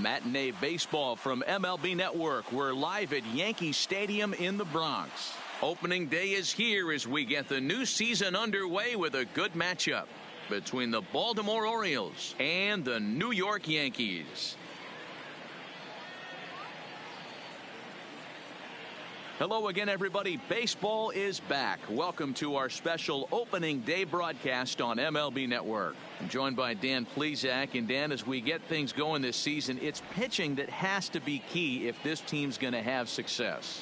Matinee baseball from MLB Network. We're live at Yankee Stadium in the Bronx. Opening day is here as we get the new season underway with a good matchup between the Baltimore Orioles and the New York Yankees. Hello again, everybody. Baseball is back. Welcome to our special opening day broadcast on MLB Network. I'm joined by Dan Plesac. And Dan, as we get things going this season, it's pitching that has to be key if this team's going to have success.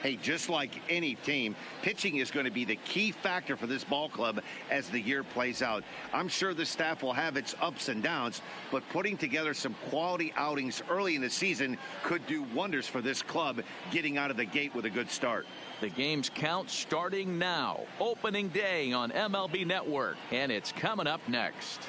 Hey, just like any team, pitching is going to be the key factor for this ball club as the year plays out. I'm sure the staff will have its ups and downs, but putting together some quality outings early in the season could do wonders for this club getting out of the gate with a good start. The game's count starting now. Opening day on MLB Network, and it's coming up next.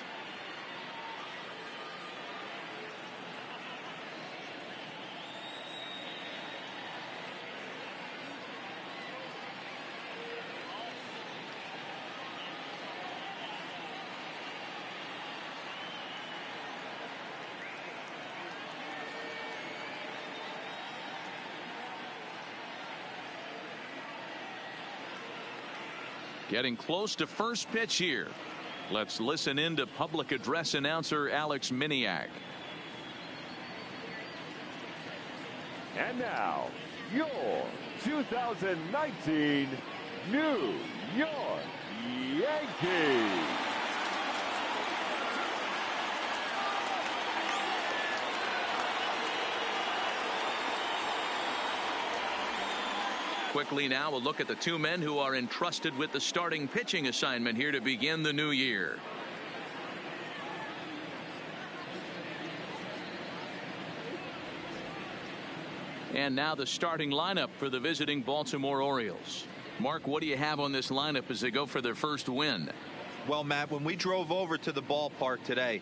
Getting close to first pitch here. Let's listen in to public address announcer Alex Miniak. And now, your 2019 New York Yankees. Quickly now, a look at the two men who are entrusted with the starting pitching assignment here to begin the new year. And now the starting lineup for the visiting Baltimore Orioles. Mark, what do you have on this lineup as they go for their first win? Well, Matt, when we drove over to the ballpark today,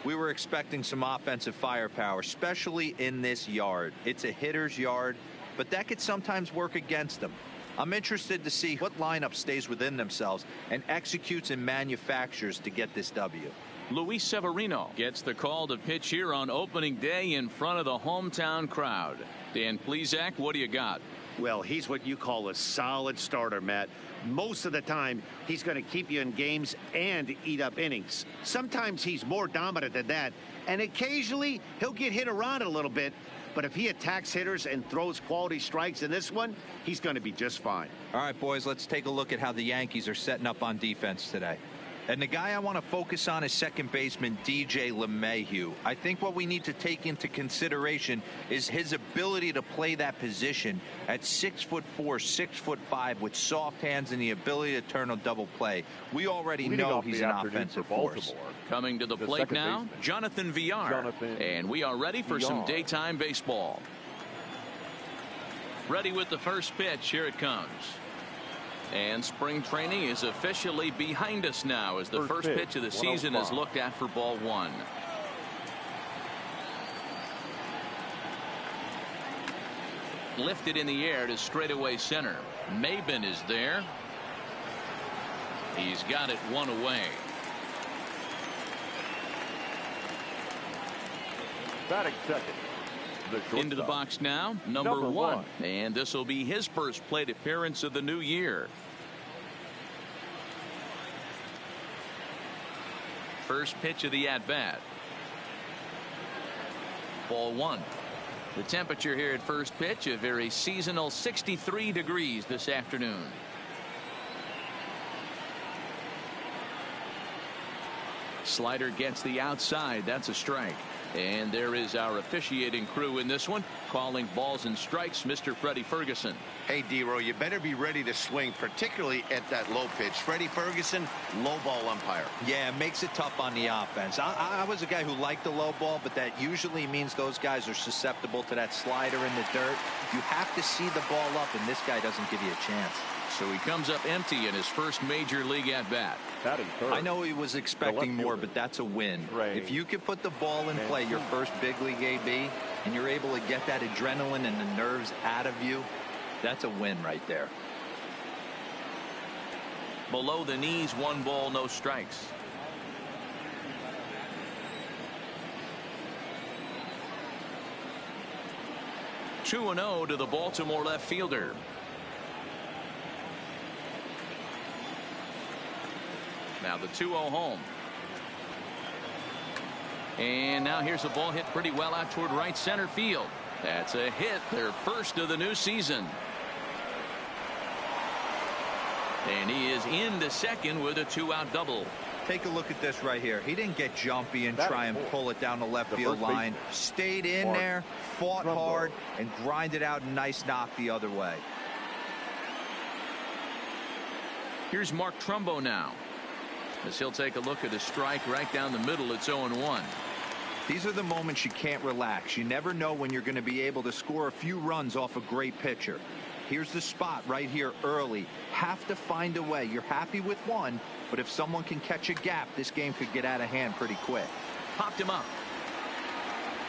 we were expecting some offensive firepower, especially in this yard. It's a hitter's yard, but that could sometimes work against them. I'm interested to see what lineup stays within themselves and executes and manufactures to get this W. Luis Severino gets the call to pitch here on opening day in front of the hometown crowd. Dan Plesac, what do you got? Well, he's what you call a solid starter, Matt. Most of the time, he's going to keep you in games and eat up innings. Sometimes he's more dominant than that, and occasionally he'll get hit around a little bit. But if he attacks hitters and throws quality strikes in this one, he's going to be just fine. All right, boys, let's take a look at how the Yankees are setting up on defense today. And the guy I want to focus on is second baseman DJ LeMahieu. I think what we need to take into consideration is his ability to play that position at 6'4", 6'5", with soft hands and the ability to turn a double play. We already know he's an offensive force. Coming to the plate now, Jonathan Villar. And we are ready for some daytime baseball. Ready with the first pitch. Here it comes. And spring training is officially behind us now as the first pitch of the season is looked at for ball one. Lifted in the air to straightaway center. Maben is there. He's got it one away. Batting second. Into the box now, number one. And this will be his first plate appearance of the new year. First pitch of the at-bat. Ball one. The temperature here at first pitch, a very seasonal 63 degrees this afternoon. Slider gets the outside. That's a strike. And there is our officiating crew in this one, calling balls and strikes, Mr. Freddie Ferguson. Hey, D-Row, you better be ready to swing, particularly at that low pitch. Freddie Ferguson, low ball umpire. Yeah, it makes it tough on the offense. I was a guy who liked the low ball, but that usually means those guys are susceptible to that slider in the dirt. You have to see the ball up, and this guy doesn't give you a chance. So he comes up empty in his first major league at-bat. I know he was expecting more, but that's a win. If you can put the ball in play, your first big league AB, and you're able to get that adrenaline and the nerves out of you, that's a win right there. Below the knees, 1 ball, no strikes. 2-0 to the Baltimore left fielder. Now the 2-0 home. And now here's a ball hit pretty well out toward right center field. That's a hit, their first of the new season. And he is into second with a 2-out double. Take a look at this right here. He didn't get jumpy and try and pull it down the left field line. Stayed in there, fought hard, and grinded out a nice knock the other way. Here's Mark Trumbo now, as he'll take a look at a strike right down the middle. It's 0-1. These are the moments you can't relax. You never know when you're going to be able to score a few runs off a great pitcher. Here's the spot right here early. Have to find a way. You're happy with one, but if someone can catch a gap, this game could get out of hand pretty quick. Popped him up.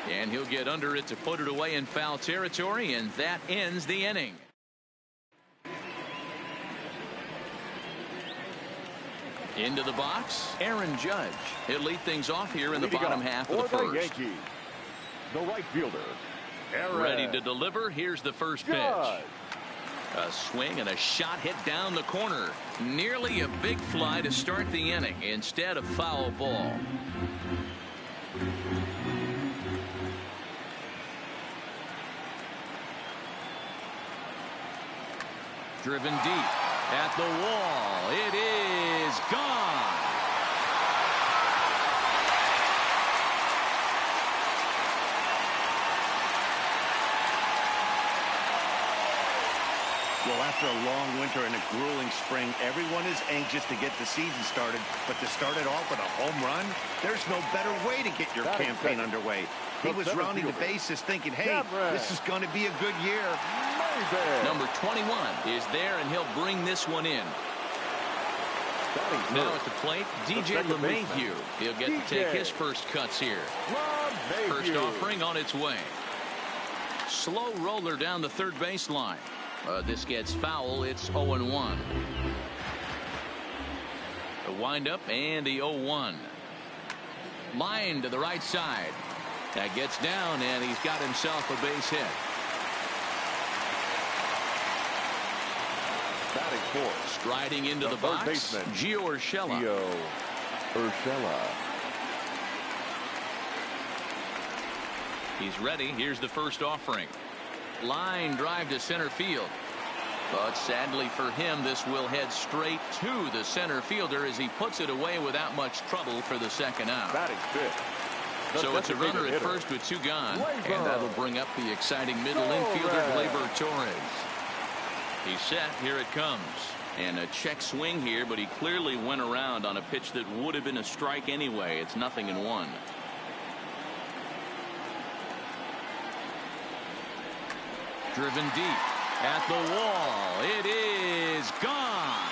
And he'll get under it to put it away in foul territory, and that ends the inning. Into the box, Aaron Judge. He'll lead things off here in the bottom half of the first. Yankees, the right fielder, Aaron. Ready to deliver. Here's the first pitch. A swing and a shot hit down the corner. Nearly a big fly to start the inning instead of foul ball. Driven deep at the wall. It is gone. Well, after a long winter and a grueling spring, everyone is anxious to get the season started. But to start it off with a home run, there's no better way to get your campaign underway. He was rounding the bases thinking, hey, this is going to be a good year. Number 21 is there, and he'll bring this one in. Now at the plate, DJ LeMahieu. He'll get to take his first cuts here. First offering on its way. Slow roller down the third baseline. This gets foul. It's 0-1. The windup and the 0-1. Line to the right side. That gets down, and he's got himself a base hit. Batting fourth. Striding into the box, baseman, Gio Urshela. He's ready. Here's the first offering. Line drive to center field. But sadly for him, this will head straight to the center fielder as he puts it away without much trouble for the second out. Batting fifth. So it's a runner at first with two gone. And that'll bring up the exciting middle infielder, Gleyber Torres. He's set. Here it comes. And a check swing here, but he clearly went around on a pitch that would have been a strike anyway. It's 0-1. Driven deep at the wall. It is gone.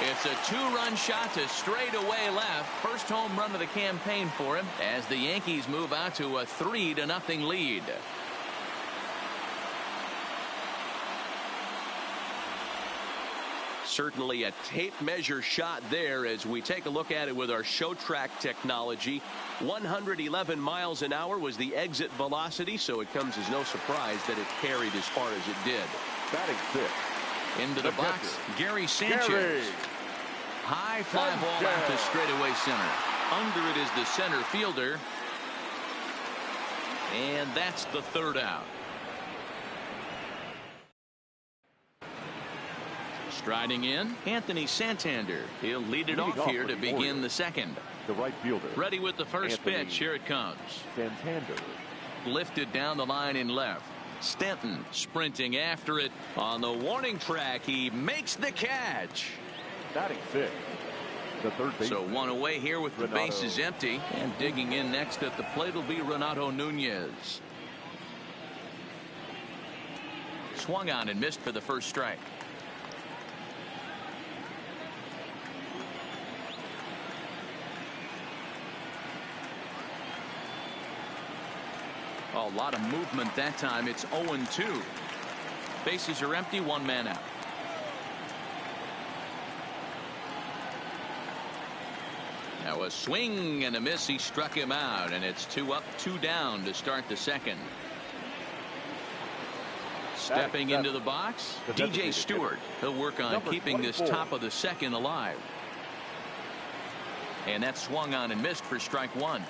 It's a two-run shot to straightaway left. First home run of the campaign for him as the Yankees move out to a 3-0 lead. Certainly a tape measure shot there as we take a look at it with our show track technology. 111 miles an hour was the exit velocity, so it comes as no surprise that it carried as far as it did. Batting fifth. Into the box, Gary Sanchez. High fly ball out to straightaway center. Under it is the center fielder. And that's the third out. Striding in, Anthony Santander. He'll lead it off here to begin the second. The right fielder. Ready with the first pitch. Here it comes. Santander. Lifted down the line in left. Stanton sprinting after it on the warning track. He makes the catch. Batting fifth. The third base. So one away here with the bases empty, and digging in next at the plate will be Renato Nunez. Swung on and missed for the first strike. A lot of movement that time. It's 0-2. Bases are empty, one man out. Now a swing and a miss. He struck him out, and it's 2 up, 2 down to start the second. Stepping into the box, DJ Stewart. He'll work on keeping this top of the second alive. And that swung on and missed for strike 1.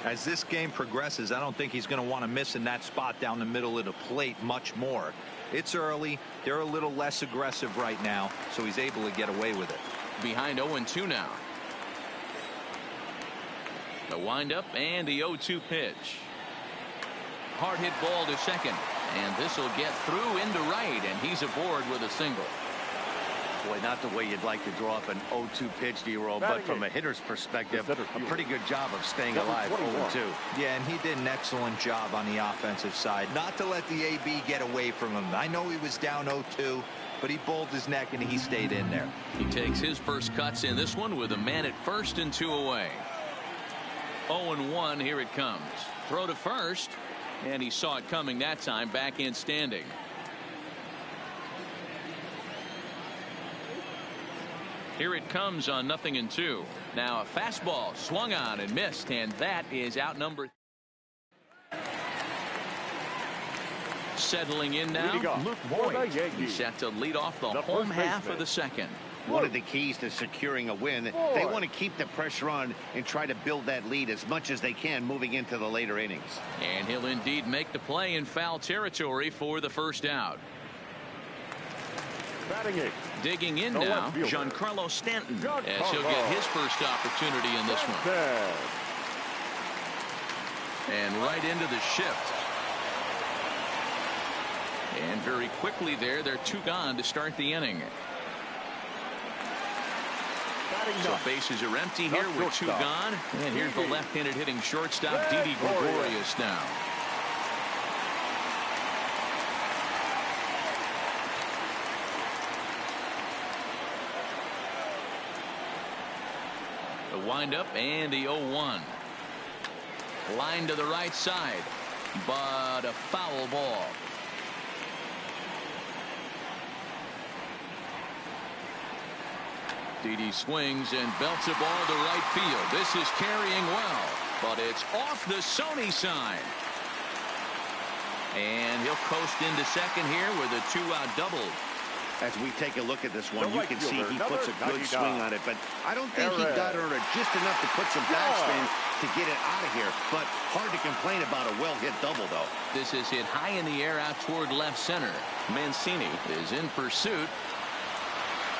As this game progresses, I don't think he's going to want to miss in that spot down the middle of the plate much more. It's early. They're a little less aggressive right now, so he's able to get away with it. Behind 0-2 now. The windup and the 0-2 pitch. Hard hit ball to second. And this will get through into right, and he's aboard with a single. Boy, not the way you'd like to draw up an 0-2 pitch, D-roll, but from a hitter's perspective, a pretty good job of staying alive. 0-2. Yeah, and he did an excellent job on the offensive side. Not to let the AB get away from him. I know he was down 0-2, but he bowled his neck and he stayed in there. He takes his first cuts in this one with a man at first and 2 away. 0-1, here it comes. Throw to first. And he saw it coming that time, back in standing. Here it comes on 0-2. Now a fastball swung on and missed, and that is out number. Settling in now, Luke Voigt. He's set to lead off the home half of the second. One of the keys to securing a win, they want to keep the pressure on and try to build that lead as much as they can moving into the later innings. And he'll indeed make the play in foul territory for the first out. Digging in now, Giancarlo Stanton, as he'll get his first opportunity in this one. And right into the shift. And very quickly there, they're 2 gone to start the inning. So bases are empty here with 2 gone. And here's the left-handed hitting shortstop, Didi Gregorius now. The windup and the 0-1. Line to the right side, but a foul ball. Didi swings and belts a ball to right field. This is carrying well, but it's off the Sony sign. And he'll coast into second here with a 2-out double. As we take a look at this one, you can see he puts a good swing on it, but I don't think he got under it just enough to put some backspin to get it out of here. But hard to complain about a well-hit double, though. This is hit high in the air out toward left center. Mancini is in pursuit.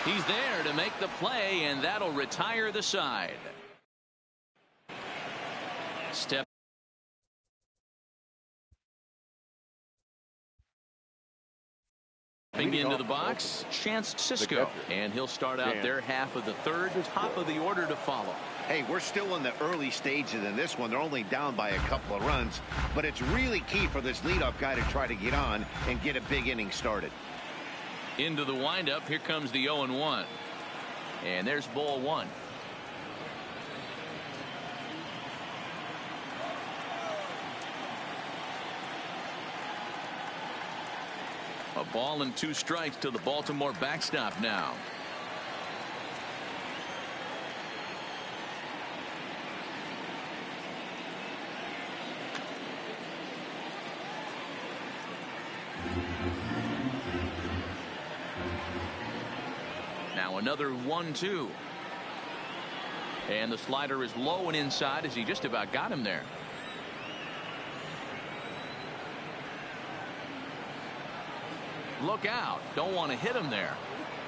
He's there to make the play, and that'll retire the side. Step into the box, Chance Sisco, and he'll start out their half of the third, top of the order to follow. Hey, we're still in the early stages in this one. They're only down by a couple of runs, but it's really key for this leadoff guy to try to get on and get a big inning started. Into the windup, here comes the 0-1. And there's ball 1. A ball and 2 strikes to the Baltimore backstop now. Now another 1-2. And the slider is low and inside as he just about got him there. Look out. Don't want to hit him there.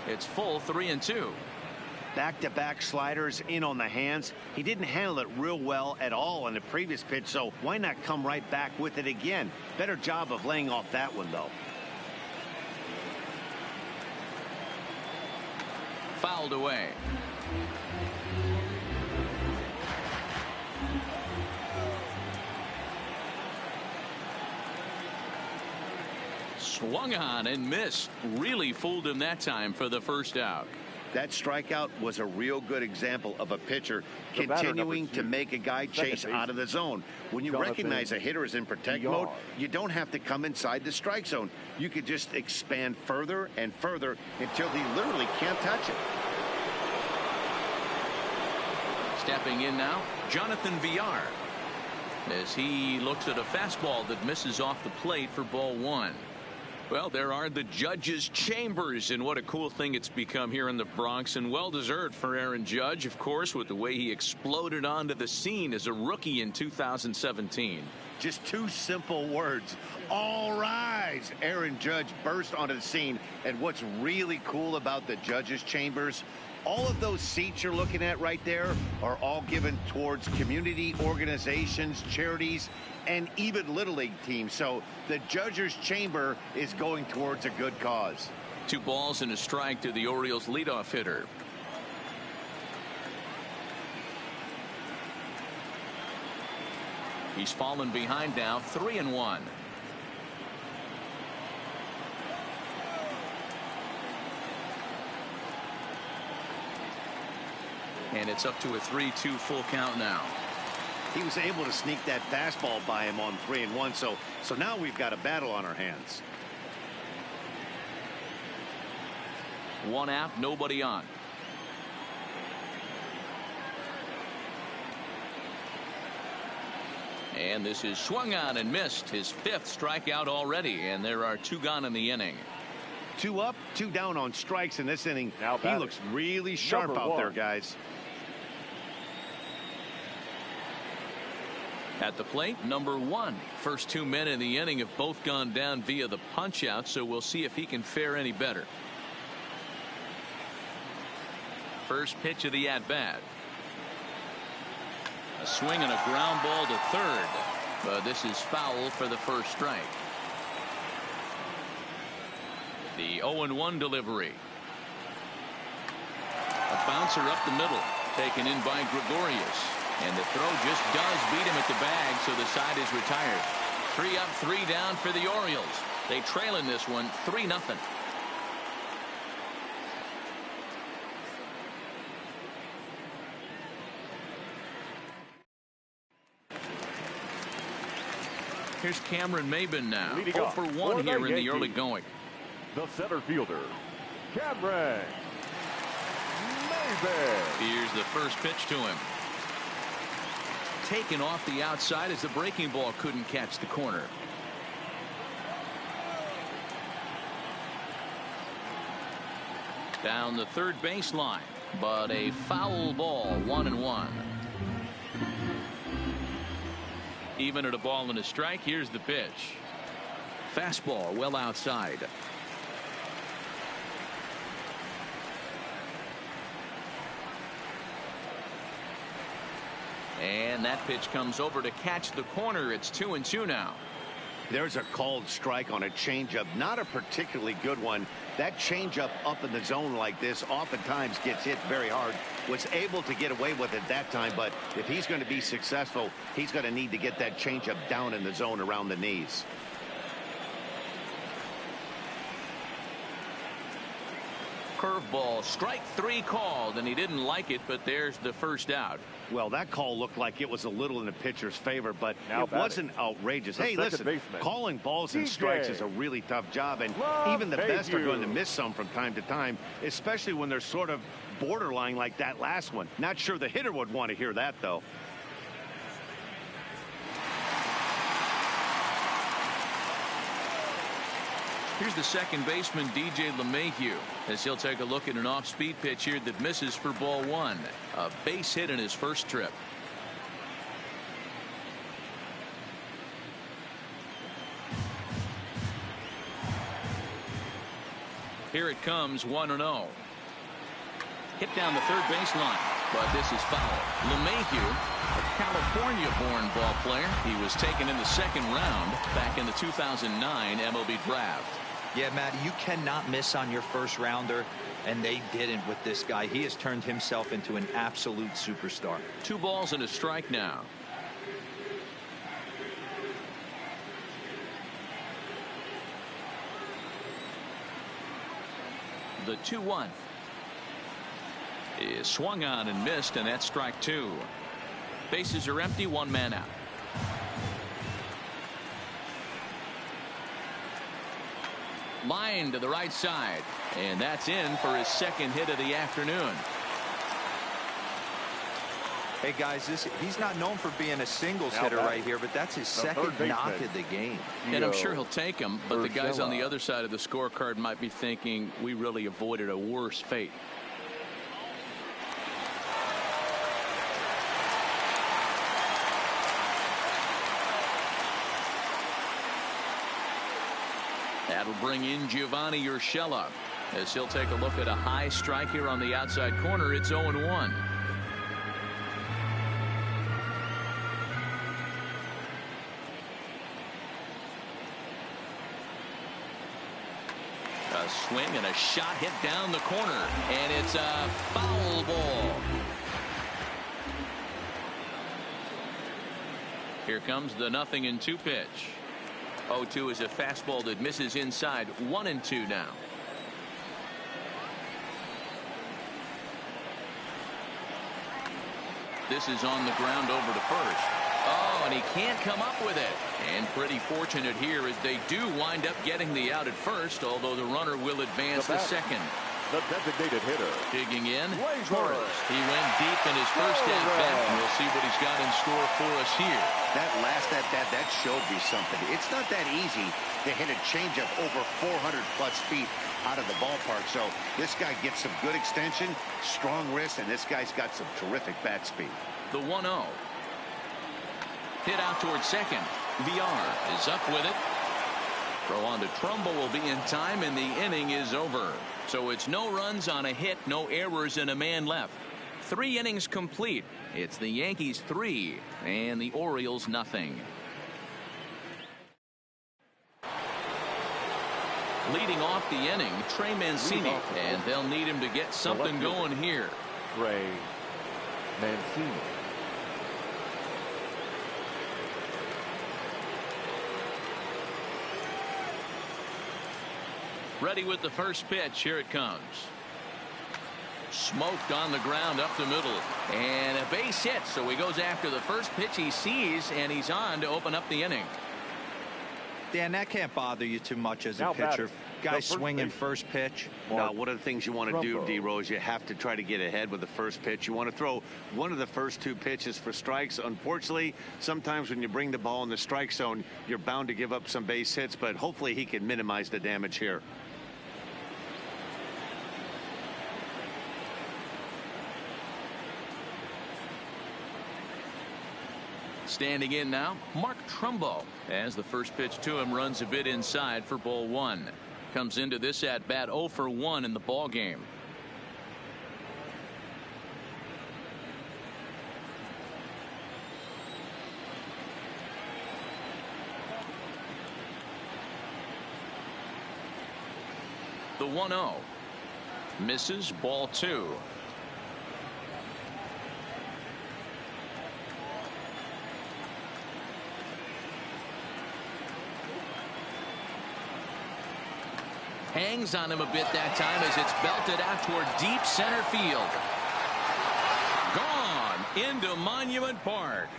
It's full 3-2. Back-to-back sliders in on the hands. He didn't handle it real well at all in the previous pitch, so why not come right back with it again? Better job of laying off that one, though. Fouled away. Swung on and missed. Really fooled him that time for the first out. That strikeout was a real good example of a pitcher continuing to make a guy chase out of the zone. When you recognize a hitter is in protect mode, you don't have to come inside the strike zone. You could just expand further and further until he literally can't touch it. Stepping in now, Jonathan Villar, as he looks at a fastball that misses off the plate for ball one. Well, there are the judges' chambers, and what a cool thing it's become here in the Bronx, and well deserved for Aaron Judge, of course, with the way he exploded onto the scene as a rookie in 2017. Just two simple words. All rise. Aaron Judge burst onto the scene, and what's really cool about the judges' chambers, all of those seats you're looking at right there are all given towards community organizations, charities, and even Little League teams. So the judges' chamber is going towards a good cause. 2 balls and a strike to the Orioles leadoff hitter. He's fallen behind now, 3-1. And it's up to a 3-2 full count now. He was able to sneak that fastball by him on 3-1. So now we've got a battle on our hands. 1 out, nobody on. And this is swung on and missed, his 5th strikeout already, and there are 2 gone in the inning. 2 up, 2 down on strikes in this inning. Now he looks really sharp out there, guys. At the plate, number 1. First 2 men in the inning have both gone down via the punch out, so we'll see if he can fare any better. First pitch of the at bat. A swing and a ground ball to third, but this is foul for the first strike. The 0-1 delivery. A bouncer up the middle, taken in by Gregorius. And the throw just does beat him at the bag, so the side is retired. 3 up, 3 down for the Orioles. They trail in this one 3-0. Here's Cameron Maybin now. 0 for 1 here in the early going. The center fielder, Cameron Maybin. Here's the first pitch to him. Taken off the outside as the breaking ball couldn't catch the corner. Down the third baseline, but a foul ball, 1-1. Even at a ball and a strike, here's the pitch. Fastball well outside. And that pitch comes over to catch the corner. It's 2-2 now. There's a called strike on a changeup, not a particularly good one. That changeup up in the zone like this oftentimes gets hit very hard. Was able to get away with it that time, but if he's going to be successful, he's going to need to get that changeup down in the zone around the knees. Curveball, strike 3 called, and he didn't like it, but there's the first out. Well, that call looked like it was a little in the pitcher's favor, but now it wasn't outrageous. Hey, listen, baseman, calling balls and strikes is a really tough job, and even the best are going to miss some from time to time, especially when they're sort of borderline like that last one. Not sure the hitter would want to hear that, though. Here's the second baseman, DJ LeMahieu, as he'll take a look at an off-speed pitch here that misses for ball 1. A base hit in his first trip. Here it comes, 1-0. Hit down the third baseline, but this is foul. LeMahieu, a California-born ball player. He was taken in the second round back in the 2009 MLB draft. Yeah, Matt, you cannot miss on your first rounder, and they didn't with this guy. He has turned himself into an absolute superstar. 2 balls and a strike now. The 2-1 is swung on and missed, and that's strike 2. Bases are empty, 1 man out. Line to the right side, and that's in for his second hit of the afternoon. Hey guys, he's not known for being a singles Now hitter batting. right here, but that's his The second third knock baseman. of the game. And I'm sure he'll take him, but the guys on the Urshela. other side of the scorecard might be thinking we really avoided a worse fate. That'll bring in Giovanni Urshela as he'll take a look at a high strike here on the outside corner. It's 0-1. A swing and a shot hit down the corner, and it's a foul ball. Here comes the 0-2 pitch. 0-2 is a fastball that misses inside. 1-2 now. This is on the ground over to first. Oh, and he can't come up with it. And pretty fortunate here as they do wind up getting the out at first, although the runner will advance to second. The designated hitter. Digging in, Torres. Torres. He went deep in his first at-bat, and we'll see what he's got in store for us here. That last at-bat, that showed me something. It's not that easy to hit a changeup over 400-plus feet out of the ballpark. So this guy gets some good extension, strong wrist, and this guy's got some terrific bat speed. The 1-0. Hit out towards second. VR is up with it. Throw on to Trumbo will be in time, and the inning is over. So it's no runs on a hit, no errors, and a man left. 3 innings complete. It's the Yankees 3 and the Orioles nothing. Leading off the inning, Trey Mancini, and they'll need him to get something going here. Trey Mancini. Ready with the first pitch. Here it comes. Smoked on the ground up the middle, and a base hit. So he goes after the first pitch he sees, and he's on to open up the inning. Dan, that can't bother you too much as a Now pitcher. batting. Guy The first swinging base. first pitch. Now, one of the things you want to do, Trumbo. D-Rose, you have to try to get ahead with the first pitch. You want to throw one of the first 2 pitches for strikes. Unfortunately, sometimes when you bring the ball in the strike zone, you're bound to give up some base hits, but hopefully he can minimize the damage here. Standing in now, Mark Trumbo, as the first pitch to him runs a bit inside for ball 1. Comes into this at bat 0 for 1 in the ball game. The 1-0 misses, ball 2. Hangs on him a bit that time as it's belted out toward deep center field. Gone into Monument Park.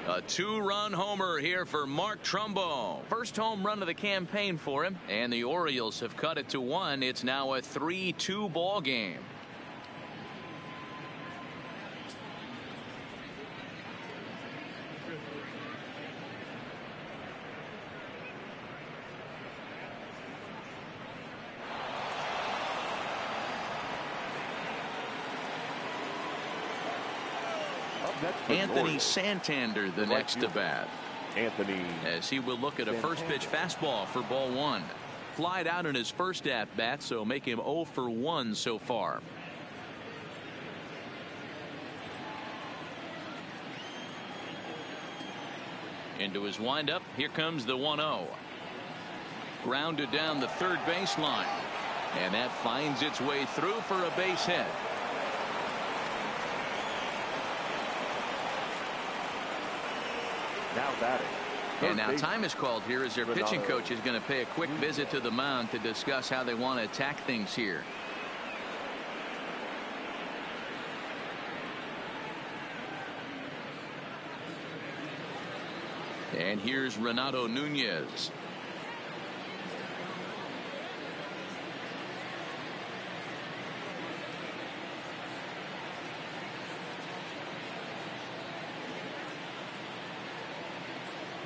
A 2-run homer here for Mark Trumbo. First home run of the campaign for him, and the Orioles have cut it to 1. It's now a 3-2 ball game. Anthony Santander, the next to bat. Anthony. As he will look at a first pitch fastball for ball 1. Flied out in his first at bat, so make him 0 for 1 so far. Into his windup. Here comes the 1-0. Grounded down the third baseline. And that finds its way through for a base hit. Now batting. And now time is called here as their pitching coach is going to pay a quick visit to the mound to discuss how they want to attack things here. And here's Renato Nunez.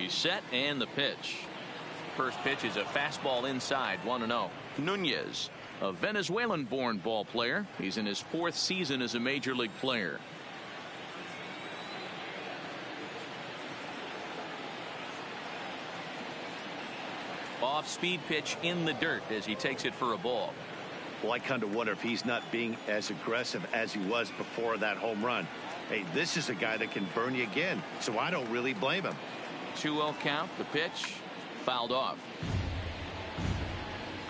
He's set, and the pitch. First pitch is a fastball inside, 1-0. Nunez, a Venezuelan-born ball player. He's in his 4th season as a major league player. Off-speed pitch in the dirt as he takes it for a ball. Well, I kind of wonder if he's not being as aggressive as he was before that home run. Hey, this is a guy that can burn you again, so I don't really blame him. 2-0 count. The pitch fouled off.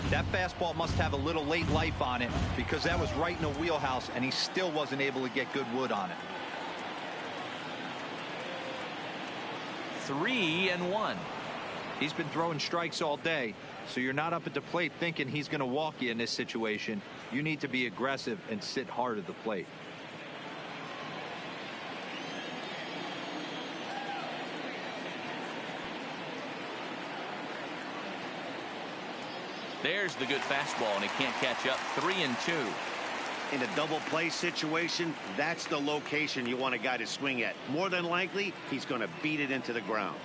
That fastball must have a little late life on it because that was right in the wheelhouse, and he still wasn't able to get good wood on it. 3-1. He's been throwing strikes all day, so you're not up at the plate thinking he's going to walk you in this situation. You need to be aggressive and sit hard at the plate. There's the good fastball, and he can't catch up. 3-2. In a double play situation, that's the location you want a guy to swing at. More than likely, he's going to beat it into the ground.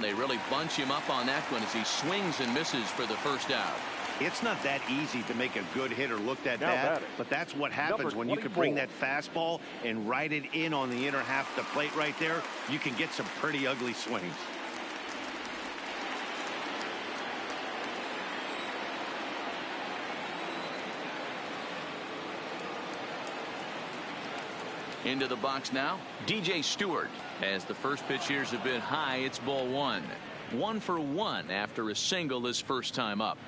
They really bunch him up on that one as he swings and misses for the first out. It's not that easy to make a good hitter look that bad, but that's what happens when you can bring that fastball and ride it in on the inner half of the plate right there. You can get some pretty ugly swings. Into the box now, DJ Stewart. As the first pitch here's a bit high, it's ball 1. 1 for 1 after a single his first time up.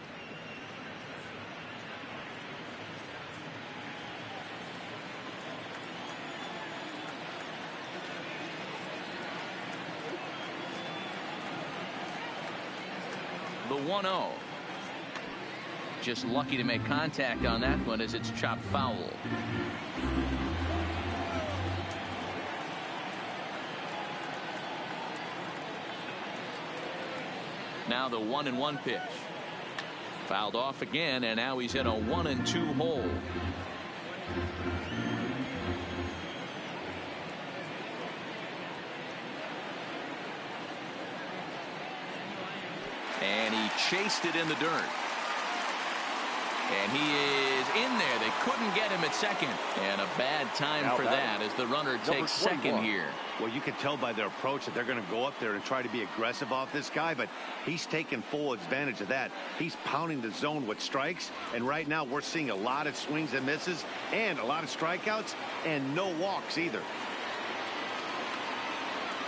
The 1-0. Just lucky to make contact on that one as it's chopped foul. Now the 1-1 pitch. Fouled off again, and now he's in a 1-2 hole. And he chased it in the dirt. And he is in there. They couldn't get him at second. And a bad time for that as the runner takes second here. Well, you can tell by their approach that they're going to go up there and try to be aggressive off this guy, but he's taking full advantage of that. He's pounding the zone with strikes, and right now we're seeing a lot of swings and misses and a lot of strikeouts and no walks either.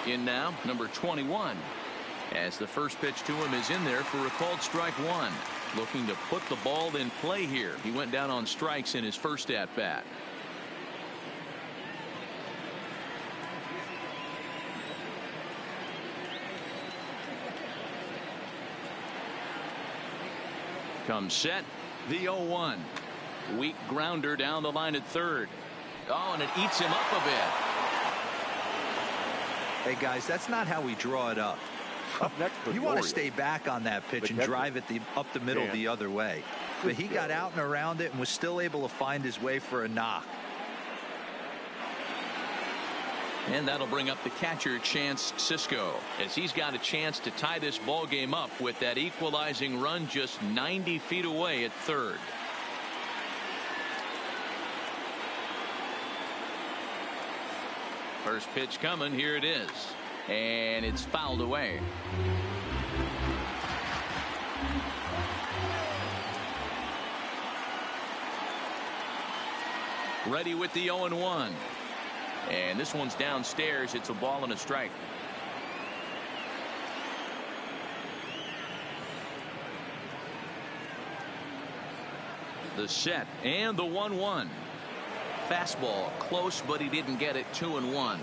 In now, number 21. As the first pitch to him is in there for a called strike 1. Looking to put the ball in play here. He went down on strikes in his first at bat. Comes set, the 0-1. Weak grounder down the line at third. Oh, and it eats him up a bit. Hey guys, that's not how we draw it up. You want to stay back on that pitch and drive it up the middle the other way. But he got out and around it and was still able to find his way for a knock. And that'll bring up the catcher, Chance Sisco, as he's got a chance to tie this ball game up with that equalizing run just 90 feet away at third. First pitch coming. Here it is. And it's fouled away. Ready with the 0-1. And this one's downstairs. It's a ball and a strike. The set and the 1-1. Fastball close, but he didn't get it. 2-1.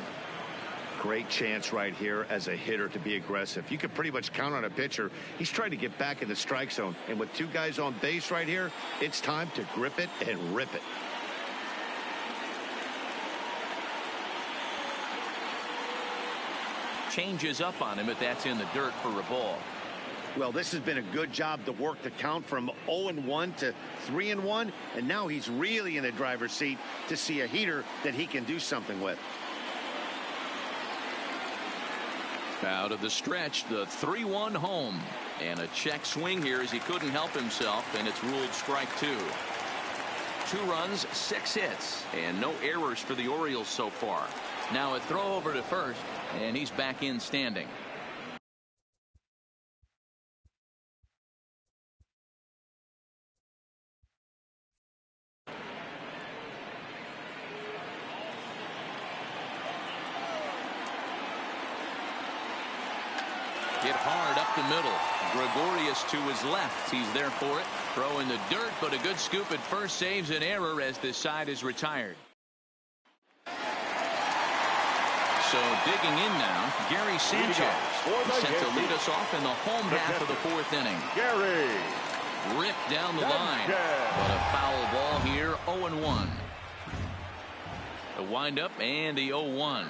Great chance right here as a hitter to be aggressive. You can pretty much count on a pitcher. He's trying to get back in the strike zone. And with two guys on base right here, it's time to grip it and rip it. Changes up on him, but that's in the dirt for a ball. Well, this has been a good job to work the count from 0-1 to 3-1, and now he's really in the driver's seat to see a heater that he can do something with. Out of the stretch, the 3-1 home. And a check swing here as he couldn't help himself, and it's ruled strike 2. 2 runs, 6 hits, and no errors for the Orioles so far. Now a throw over to first, and he's back in standing. Hit hard up the middle. Gregorius to his left. He's there for it. Throw in the dirt, but a good scoop at first saves an error as this side is retired. So digging in now, Gary Sanchez. Set to lead us off in the home half of the 4th inning. Gary. Ripped down the line. But a foul ball here, 0-1. The windup and the 0-1.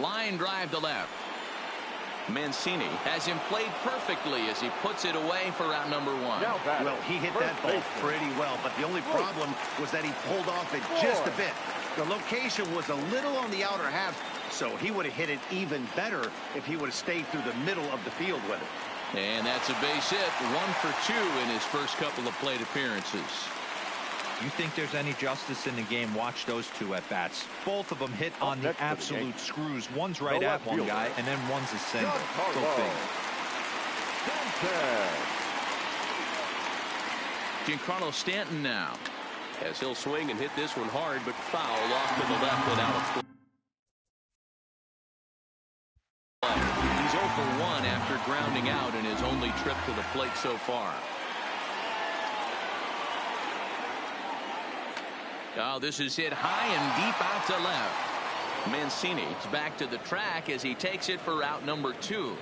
Line drive to left. Mancini has him played perfectly as he puts it away for out number 1. Well, he hit that ball pretty well, but the only problem was that he pulled off it just a bit. The location was a little on the outer half, so he would have hit it even better if he would have stayed through the middle of the field with it. And that's a base hit, 1 for 2 in his first couple of plate appearances. You think there's any justice in the game? Watch those 2 at bats. Both of them hit on the absolute screws. One's right at one guy, and then one's a single. Go figure. Giancarlo Stanton now, as he'll swing and hit this one hard, but foul off to the left and out of 4. He's 0 for 1 after grounding out in his only trip to the plate so far. Oh, this is hit high and deep out to left. Mancini is back to the track as he takes it for out number 2.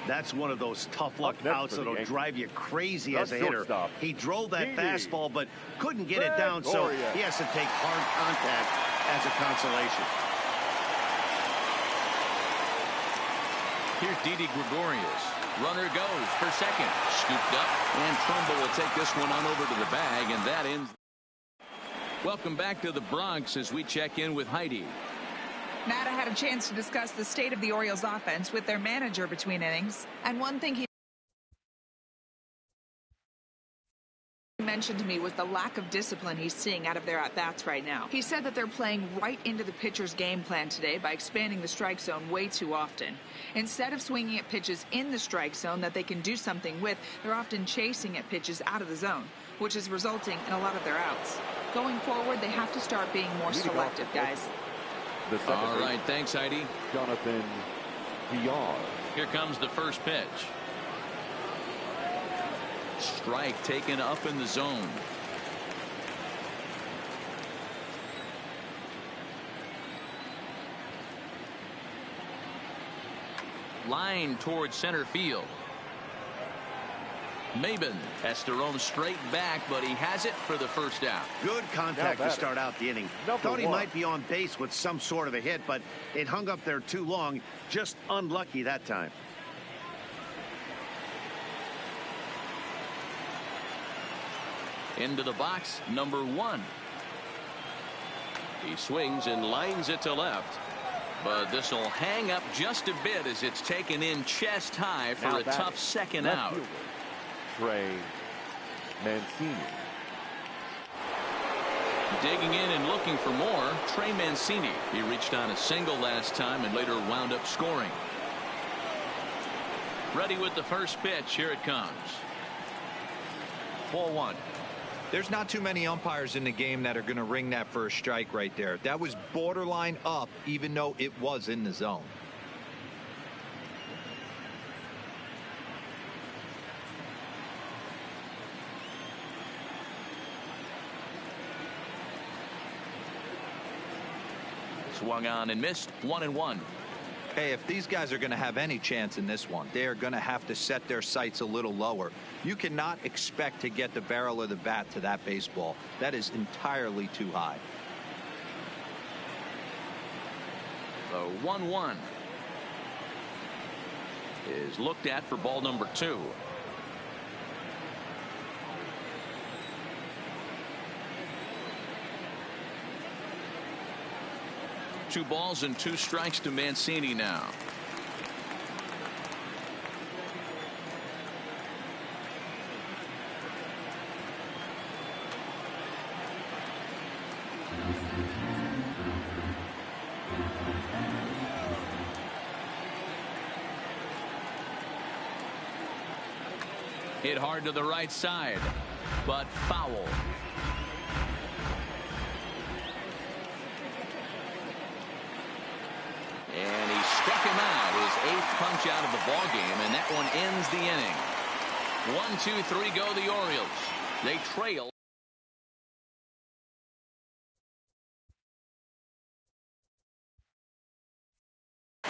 That's one of those tough luck outs that'll drive you crazy as a hitter. He drove that fastball but couldn't get it down, so he has to take hard contact as a consolation. Here's Didi Gregorius. Runner goes for second. Scooped up, and Trumbo will take this one on over to the bag, and that ends. Welcome back to the Bronx as we check in with Heidi. Matt, I had a chance to discuss the state of the Orioles offense with their manager between innings, and one thing he mentioned to me was the lack of discipline he's seeing out of their at-bats right now. He said that they're playing right into the pitcher's game plan today by expanding the strike zone way too often. Instead of swinging at pitches in the strike zone that they can do something with, they're often chasing at pitches out of the zone, which is resulting in a lot of their outs. Going forward, they have to start being more selective, guys. All right, thanks, Heidi. Jonathan Villar. Here comes the first pitch. Strike taken up in the zone. Line towards center field. Maben has to roam straight back, but he has it for the first out. Good contact to start out the inning. Thought he might be on base with some sort of a hit, but it hung up there too long. Just unlucky that time. Into the box, number 1. He swings and lines it to left. But this will hang up just a bit as it's taken in chest high for a tough second out. Trey Mancini. Digging in and looking for more, Trey Mancini. He reached on a single last time and later wound up scoring. Ready with the first pitch. Here it comes. 4-1. There's not too many umpires in the game that are going to ring that first strike right there. That was borderline up, even though it was in the zone. Swung on and missed. 1-1. Hey, if these guys are going to have any chance in this one, they are going to have to set their sights a little lower. You cannot expect to get the barrel of the bat to that baseball. That is entirely too high. So 1-1. is looked at for ball number 2. Two balls and 2 strikes to Mancini now. Hit hard to the right side, but foul. And he struck him out, his 8th punch out of the ball game, and that one ends the inning. 1, 2, 3 go the Orioles. They trail.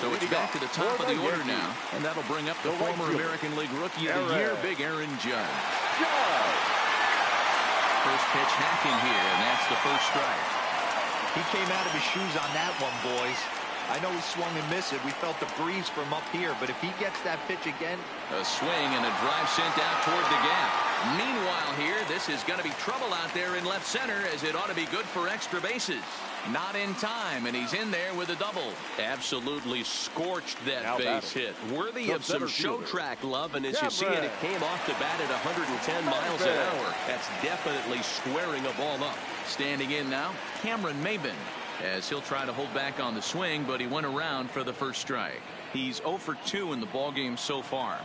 So it's back to the top of the order now, and that'll bring up the former American League Rookie of the Year, Big Aaron Judge. First pitch hacking here, and that's the first strike. He came out of his shoes on that one, boys. I know he swung and missed it. We felt the breeze from up here, but if he gets that pitch again. A swing and a drive sent out toward the gap. Meanwhile here, this is going to be trouble out there in left center, as it ought to be good for extra bases. Not in time, and he's in there with a double. Absolutely scorched that base hit. Worthy of some show track love, and as you see it, it came off the bat at 110 miles an hour. That's definitely squaring a ball up. Standing in now, Cameron Maybin, as he'll try to hold back on the swing, but he went around for the first strike. He's 0 for 2 in the ballgame so far.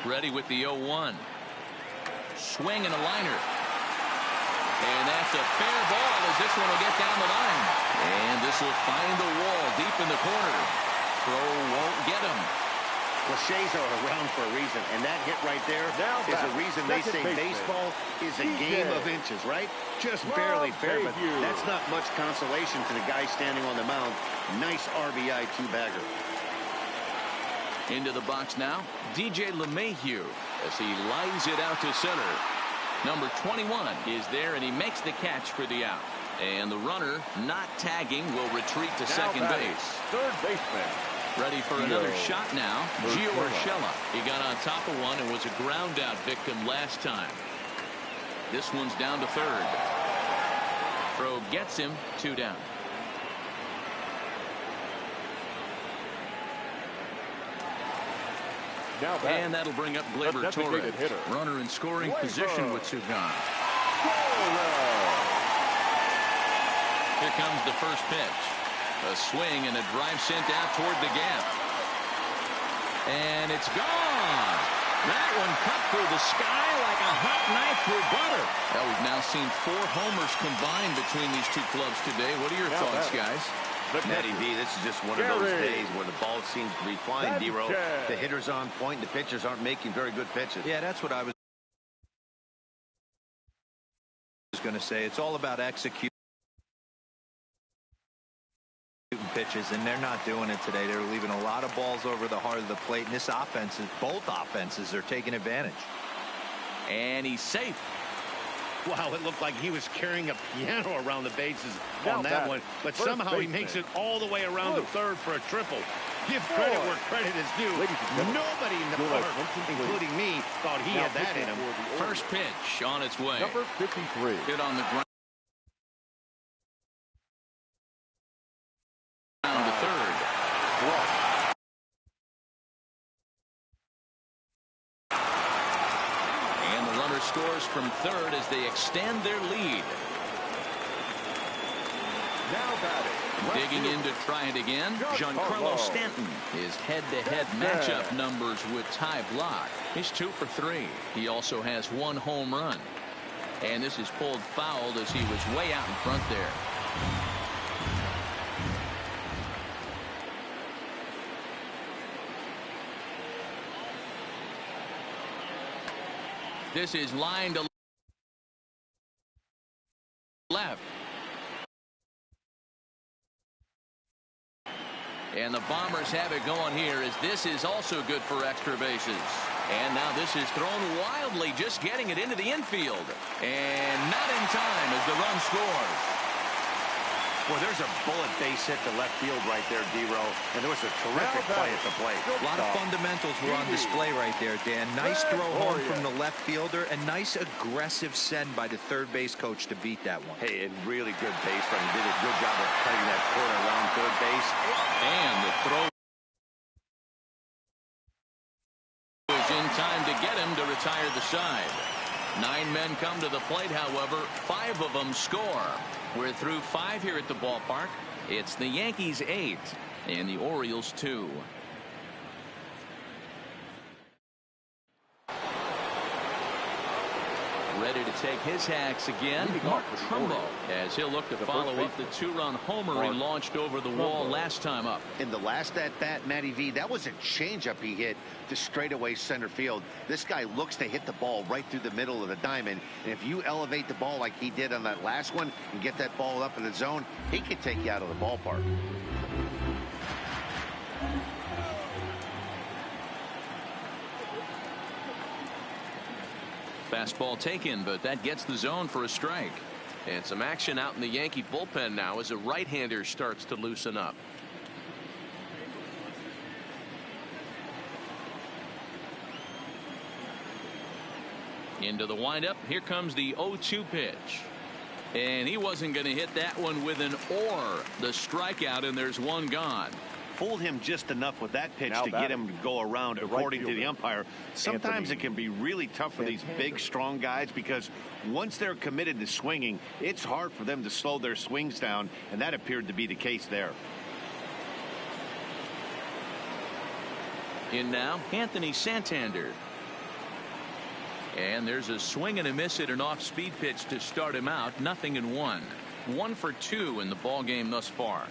Ready with the 0-1. Swing and a liner. And that's a fair ball, as this one will get down the line. And this will find the wall deep in the corner. Throw won't get him. Cliches are around for a reason, and that hit right there is a reason they say baseball is a game of inches, right? Just barely fair, but that's not much consolation to the guy standing on the mound. Nice RBI 2-bagger. Into the box now, DJ LeMahieu, as he lines it out to center. Number 21 is there, and he makes the catch for the out. And the runner, not tagging, will retreat to second base. Third baseman. Ready for another shot now. Gio Urshela. He got on top of one and was a ground out victim last time. This one's down to third. Throw gets him, 2 down. And that'll bring up Gleyber Torres. Runner in scoring position with 2 gone. Here comes the first pitch. A swing and a drive sent out toward the gap. And it's gone. That one cut through the sky like a hot knife through butter. Well, we've now seen 4 homers combined between these 2 clubs today. What are your thoughts, guys? Matty V, this is just one of those days where the ball seems to be flying, D-Row. The hitter's on point, the pitchers aren't making very good pitches. Yeah, that's what I was going to say. It's all about executing pitches, and they're not doing it today. They're leaving a lot of balls over the heart of the plate, and this offense, both offenses are taking advantage. And he's safe. Wow, it looked like he was carrying a piano around the bases on that one, but somehow he makes it all the way around to third for a triple. Give credit where credit is due. Nobody in the park, including me, thought he had that in him. First pitch on its way. Number 53. Hit on the ground to third. And the runner scores from third as they extend their lead. Now batting. Digging in to try it again, Giancarlo Stanton. His head-to-head matchup numbers with Ty Blach. He's 2 for 3. He also has 1 home run. And this is pulled fouled as he was way out in front there. This is line to left. And the Bombers have it going here, as this is also good for extra bases. And now this is thrown wildly, just getting it into the infield. And not in time as the run scores. Well, there's a bullet base hit to left field right there, D-Row, and there was a terrific play at the plate. A lot of fundamentals were on display right there, Dan. Nice throw home from the left fielder, and nice aggressive send by the third base coach to beat that one. Hey, and really good base running. Did a good job of cutting that corner around third base. And the throw is in time to get him to retire the side. 9 men come to the plate, however, 5 of them score. We're through 5 here at the ballpark. It's the Yankees 8 and the Orioles 2. Ready to take his hacks again, Mark Trumbo, as he'll look to follow up the 2-run homer he launched over the wall last time up. In the last at-bat, Matty V, that was a changeup he hit to straightaway center field. This guy looks to hit the ball right through the middle of the diamond, and if you elevate the ball like he did on that last one and get that ball up in the zone, he can take you out of the ballpark. Fastball taken, but that gets the zone for a strike. And some action out in the Yankee bullpen now as a right-hander starts to loosen up. Into the windup. Here comes the 0-2 pitch. And he wasn't going to hit that one with an or. The strikeout, and there's one gone. Fooled him just enough with that pitch to get him to go around according to the umpire. Sometimes it can be really tough for these big, strong guys because once they're committed to swinging, it's hard for them to slow their swings down, and that appeared to be the case there. In now, Anthony Santander. And there's a swing and a miss at an off-speed pitch to start him out. 0-1. 1 for 2 in the ball game thus far.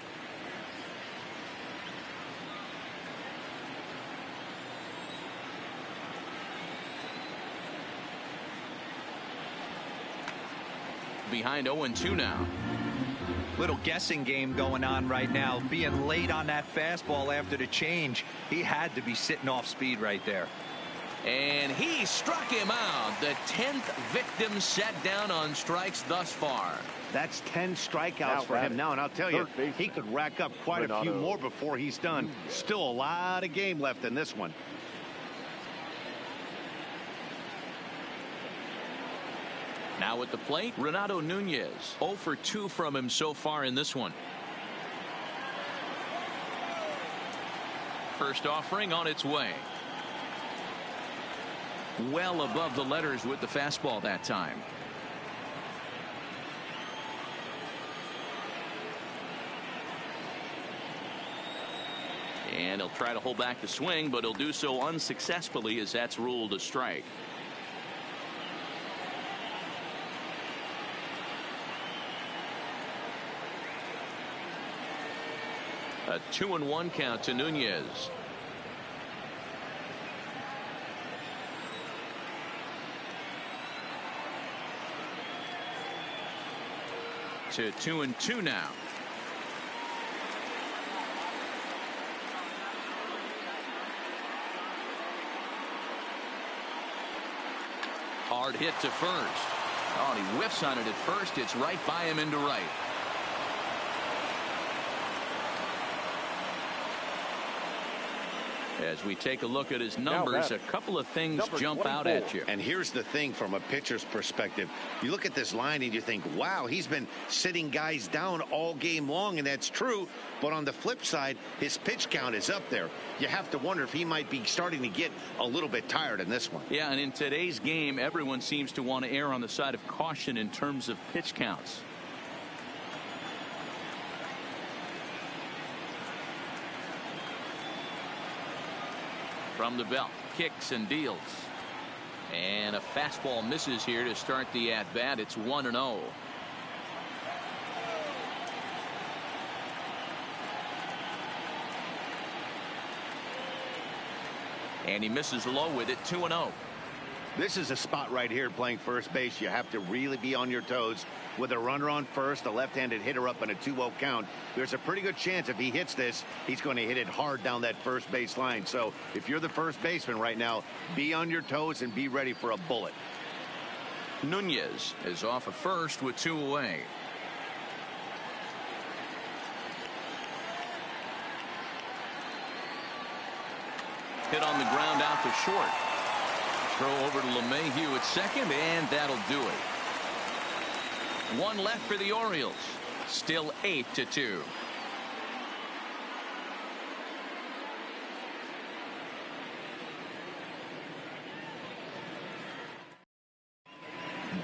Behind 0-2 now. Little guessing game going on right now. Being late on that fastball after the change, he had to be sitting off speed right there. And he struck him out. The 10th victim set down on strikes thus far. That's 10 strikeouts for him now, and I'll tell you, he could rack up quite a few more before he's done. Still a lot of game left in this one. Now at the plate, Renato Nunez. 0 for 2 from him so far in this one. First offering on its way. Well above the letters with the fastball that time. And he'll try to hold back the swing, but he'll do so unsuccessfully as that's ruled a strike. A 2-1 count to Nunez. To 2-2 now. Hard hit to first. Oh, and he whiffs on it at first. It's right by him into right. As we take a look at his numbers, a couple of things jump out at you. And here's the thing from a pitcher's perspective. You look at this line and you think, wow, he's been sitting guys down all game long, and that's true. But on the flip side, his pitch count is up there. You have to wonder if he might be starting to get a little bit tired in this one. Yeah, and in today's game, everyone seems to want to err on the side of caution in terms of pitch counts. From the belt, kicks and deals. And a fastball misses here to start the at-bat. It's 1-0. And he misses low with it. 2-0. This is a spot right here playing first base. You have to really be on your toes. With a runner on first, a left-handed hitter up in a 2-0 count, there's a pretty good chance if he hits this, he's going to hit it hard down that first base line. So if you're the first baseman right now, be on your toes and be ready for a bullet. Nunez is off at first with 2 away. hit on the ground out to short. Throw over to LeMahieu at second, and that'll do it. One left for the Orioles. Still 8-2.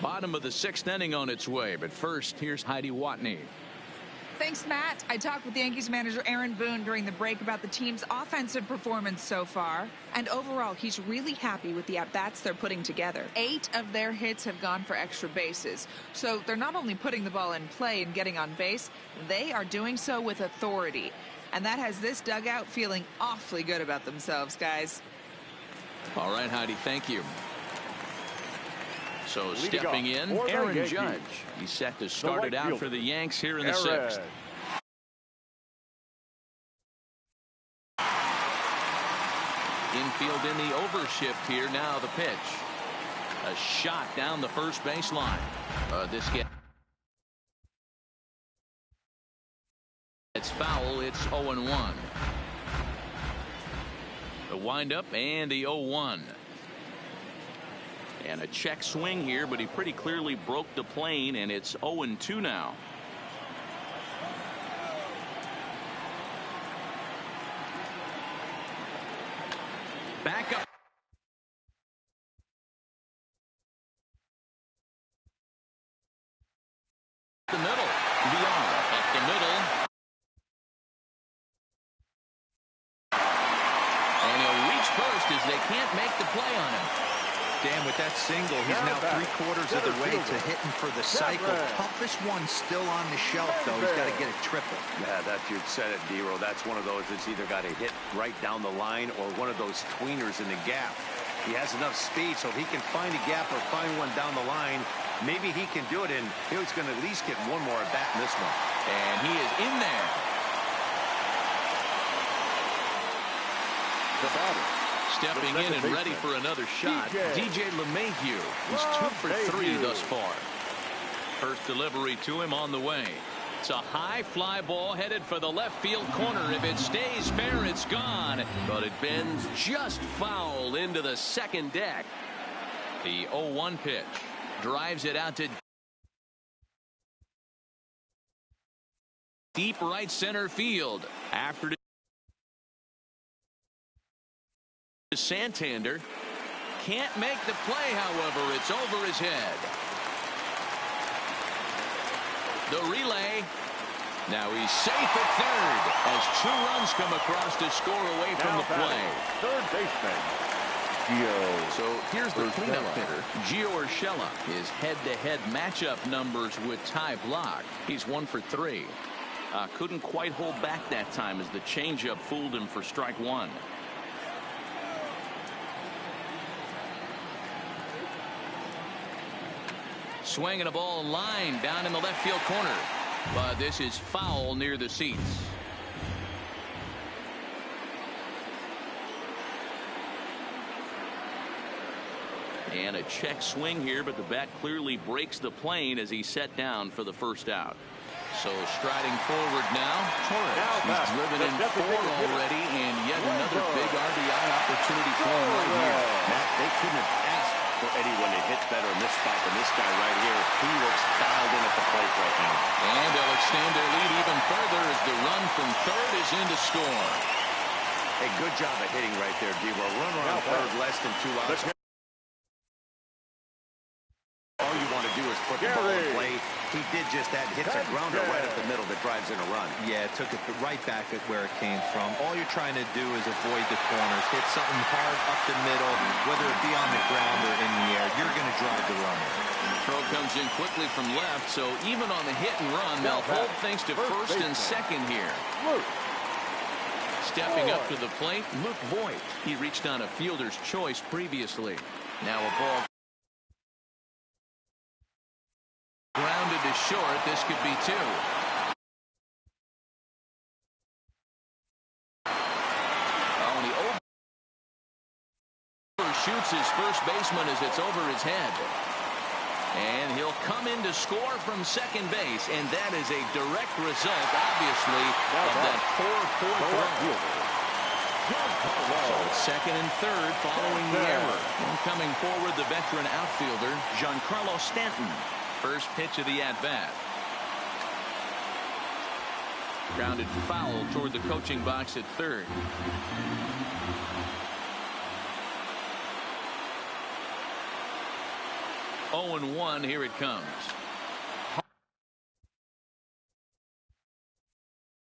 Bottom of the 6th inning on its way, but first, here's Heidi Watney. Thanks, Matt. I talked with Yankees manager Aaron Boone during the break about the team's offensive performance so far. And overall, he's really happy with the at-bats they're putting together. 8 of their hits have gone for extra bases. So they're not only putting the ball in play and getting on base, they are doing so with authority. And that has this dugout feeling awfully good about themselves, guys. All right, Heidi, thank you. So stepping in, Aaron Judge. He's set to start it out for the Yanks here in the 6th. Infield in the overshift here. Now the pitch. A shot down the first baseline. This gets foul. It's 0-1. The windup and the 0-1. And a check swing here, but he pretty clearly broke the plane, and it's 0-2 now. Back up. The middle. Beyond. Up the middle. And he'll reach first as they can't make the play on him. Dan, with that single, he's now 3/4 of the way to hitting for the cycle. Toughest one still on the shelf, though. He's got to get a triple. Yeah, you said it, D-Row. That's one of those that's either got to hit right down the line or one of those tweeners in the gap. He has enough speed, so if he can find a gap or find one down the line, maybe he can do it, and he's going to at least get one more at bat in this one. And he is in there. The batter. Stepping in and ready for another shot, DJ LeMahieu. He's 2 for 3 thus far. First delivery to him on the way. It's a high fly ball headed for the left field corner. If it stays fair, it's gone. But it bends just foul into the second deck. The 0-1 pitch drives it out to deep right center field. After Santander can't make the play, however. It's over his head. The relay. Now he's safe at third as 2 runs come across to score away from the play. Third baseman, Gio. So here's the cleanup hitter, Gio Urshela. His head-to-head matchup numbers with Ty Blach. He's 1 for 3. Couldn't quite hold back that time as the changeup fooled him for strike 1. Swinging a ball line down in the left field corner. But this is foul near the seats. And a check swing here, but the bat clearly breaks the plane as he's set down for the first out. So striding forward now, Torres. He's driven in 4 already, and yet another big RBI opportunity for him right here. Matt, they couldn't have asked for anyone to hit better in this spot than this guy right here. He looks dialed in at the plate right now. And they'll extend their lead even further as the run from third is in to score. Hey, good job of hitting right there, D-Row. Runner on third, less than 2 outs. All you want to do is put the ball in play. He did just that. Hits a grounder right up the middle that drives in a run. Yeah, it took it right back at where it came from. All you're trying to do is avoid the corners. Hit something hard up the middle, whether it be on the ground or in the air. You're going to drive the runner. Throw comes in quickly from left, so even on the hit and run, they'll hold things to first and second here. Stepping up to the plate, Luke Voigt. He reached on a fielder's choice previously. Now a ball grounded to short. This could be 2. Oh, and he overshoots his first baseman as it's over his head. And he'll come in to score from second base, and that is a direct result, obviously, of that poor throw. So it's second and third following the error. And coming forward, the veteran outfielder, Giancarlo Stanton. First pitch of the at-bat. Grounded foul toward the coaching box at third. Oh and 1, here it comes.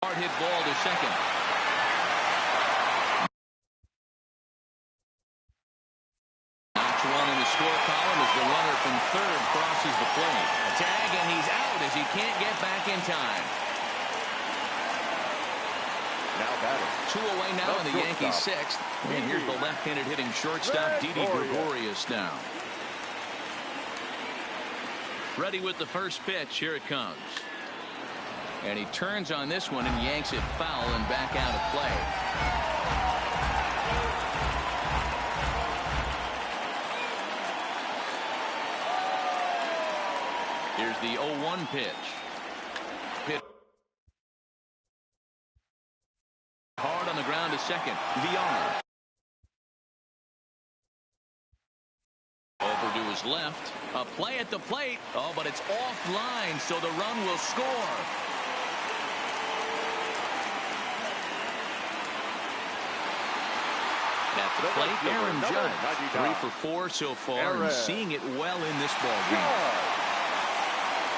Hard hit ball to second. Notch one in the score column as the runner from third crosses the plate. A tag and he's out as he can't get back in time. Now batting. 2 away now in the Yankees' sixth. And here's the left-handed hitting shortstop, Didi Gregorius now. Ready with the first pitch. Here it comes. And he turns on this one and yanks it foul and back out of play. Here's the 0-1 pitch. Hard on the ground to second. Villar. Over to his left. A play at the plate. Oh, but it's offline, so the run will score. At the plate, Aaron Judge. 3 for 4 so far and seeing it well in this ball game.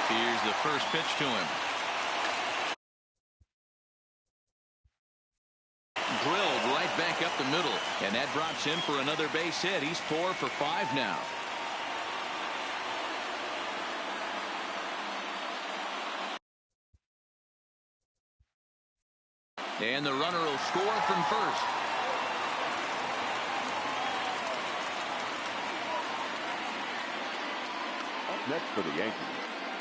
Here's the first pitch to him. Drilled right back up the middle, and that drops in for another base hit. He's 4 for 5 now. And the runner will score from first. Next for the Yankees.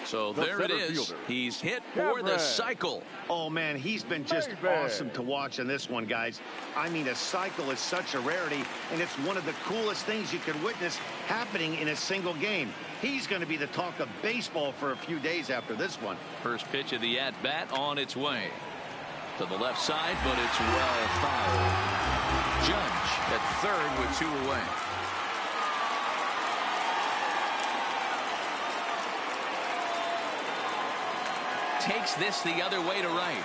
So there it is. Fielder. He's hit for the cycle. Oh, man, he's been just awesome to watch in this one, guys. I mean, a cycle is such a rarity, and it's one of the coolest things you can witness happening in a single game. He's going to be the talk of baseball for a few days after this one. First pitch of the at-bat on its way. To the left side, but it's well fouled. Judge at third with 2 away. Takes this the other way to right.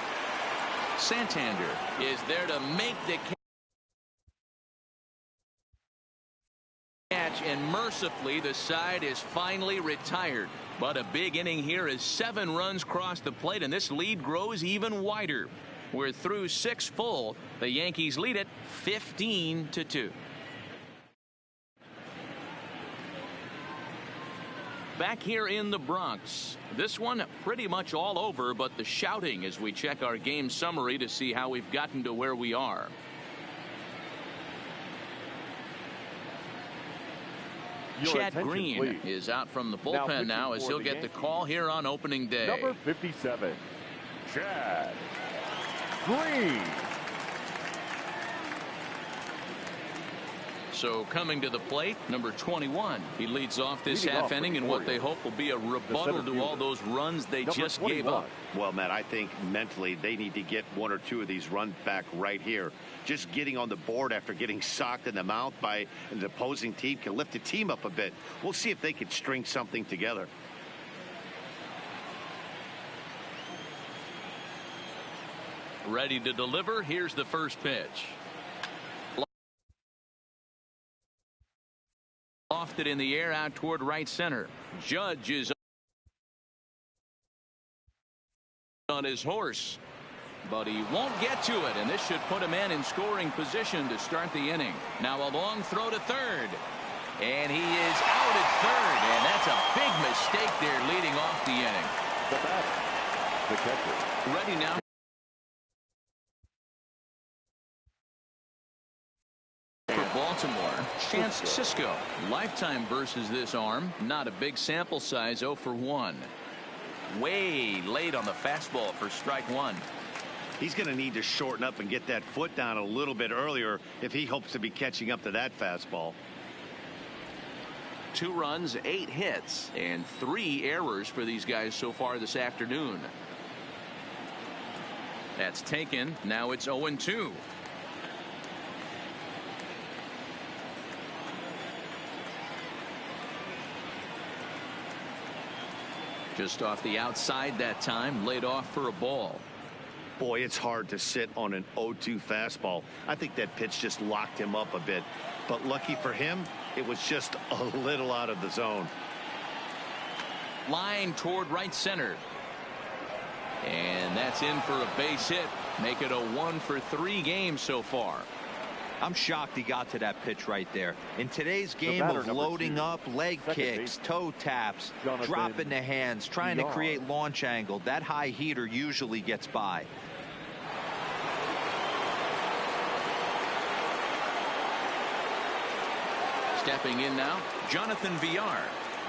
Santander is there to make the catch, and mercifully the side is finally retired. But a big inning here as 7 runs cross the plate, and this lead grows even wider. We're through 6 full. The Yankees lead it 15-2. Back here in the Bronx. This one pretty much all over, but the shouting as we check our game summary to see how we've gotten to where we are. Chad Green please. is out from the bullpen now as he'll get the call here on opening day. Number 57, Chad Green. So coming to the plate, number 21. He leads off this half inning in what they hope will be a rebuttal to all those runs they just gave up. Well, Matt, I think mentally they need to get 1 or 2 of these runs back right here. Just getting on the board after getting socked in the mouth by an opposing team can lift the team up a bit. We'll see if they can string something together. Ready to deliver. Here's the first pitch. Lofted in the air out toward right center. Judge is on his horse, but he won't get to it, and this should put a man in scoring position to start the inning. Now a long throw to third, and he is out at third, and that's a big mistake there leading off the inning. The batter, the catcher. Ready now. Baltimore, Chance Sisco. Lifetime versus this arm. Not a big sample size, 0 for 1. Way late on the fastball for strike 1. He's going to need to shorten up and get that foot down a little bit earlier if he hopes to be catching up to that fastball. 2 runs, 8 hits, and 3 errors for these guys so far this afternoon. That's taken. Now it's 0-2. Just off the outside that time, laid off for a ball. Boy, it's hard to sit on an 0-2 fastball. I think that pitch just locked him up a bit. But lucky for him, it was just a little out of the zone. Line toward right center. And that's in for a base hit. Make it a 1-for-3 game so far. I'm shocked he got to that pitch right there. In today's game of loading up, leg kicks, toe taps, dropping the hands, trying to create launch angle, that high heater usually gets by. Stepping in now, Jonathan Villar,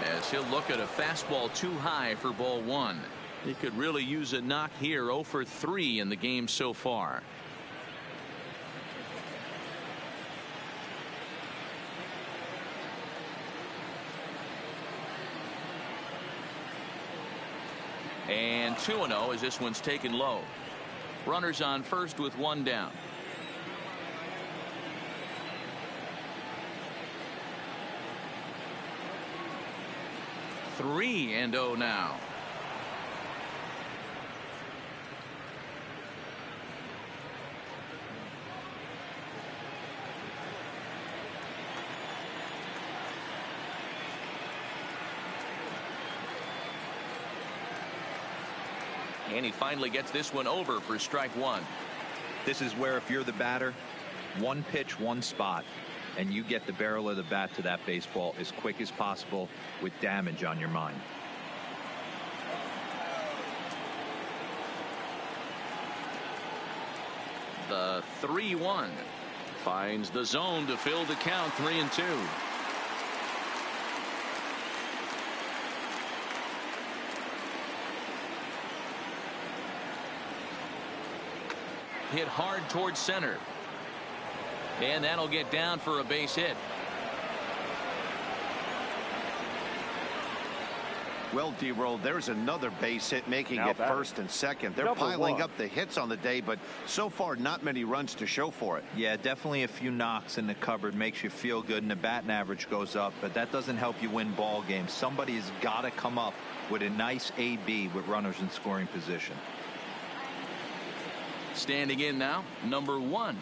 as he'll look at a fastball too high for ball one. He could really use a knock here. 0-for-3 in the game so far. And 2-0 as this one's taken low. Runners on first with one down. Three and 0 now. And he finally gets this one over for strike one. This is where if you're the batter, one pitch, one spot, and you get the barrel of the bat to that baseball as quick as possible with damage on your mind. The 3-1 finds the zone to fill the count. 3-2. Hit hard towards center. And that'll get down for a base hit. Well, D-Roll, there's another base hit, making it first and second. They're piling up the hits on the day, but so far not many runs to show for it. Yeah, definitely a few knocks in the cupboard makes you feel good, and the batting average goes up, but that doesn't help you win ball games. Somebody's got to come up with a nice AB with runners in scoring position. Standing in now, number 1.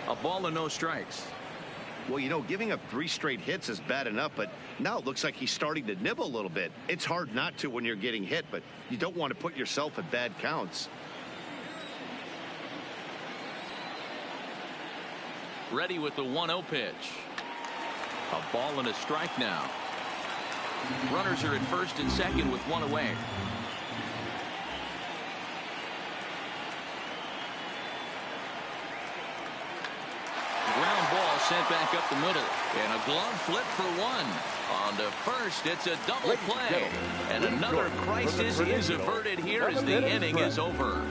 A ball and no strikes. Well, you know, giving up 3 straight hits is bad enough, but now it looks like he's starting to nibble a little bit. It's hard not to when you're getting hit, but you don't want to put yourself at bad counts. Ready with the 1-0 pitch. A ball and a strike now. Runners are at first and second with one away. Ground ball sent back up the middle, and a glove flip for one. On to first, it's a double play, and another crisis is averted here as the inning is over.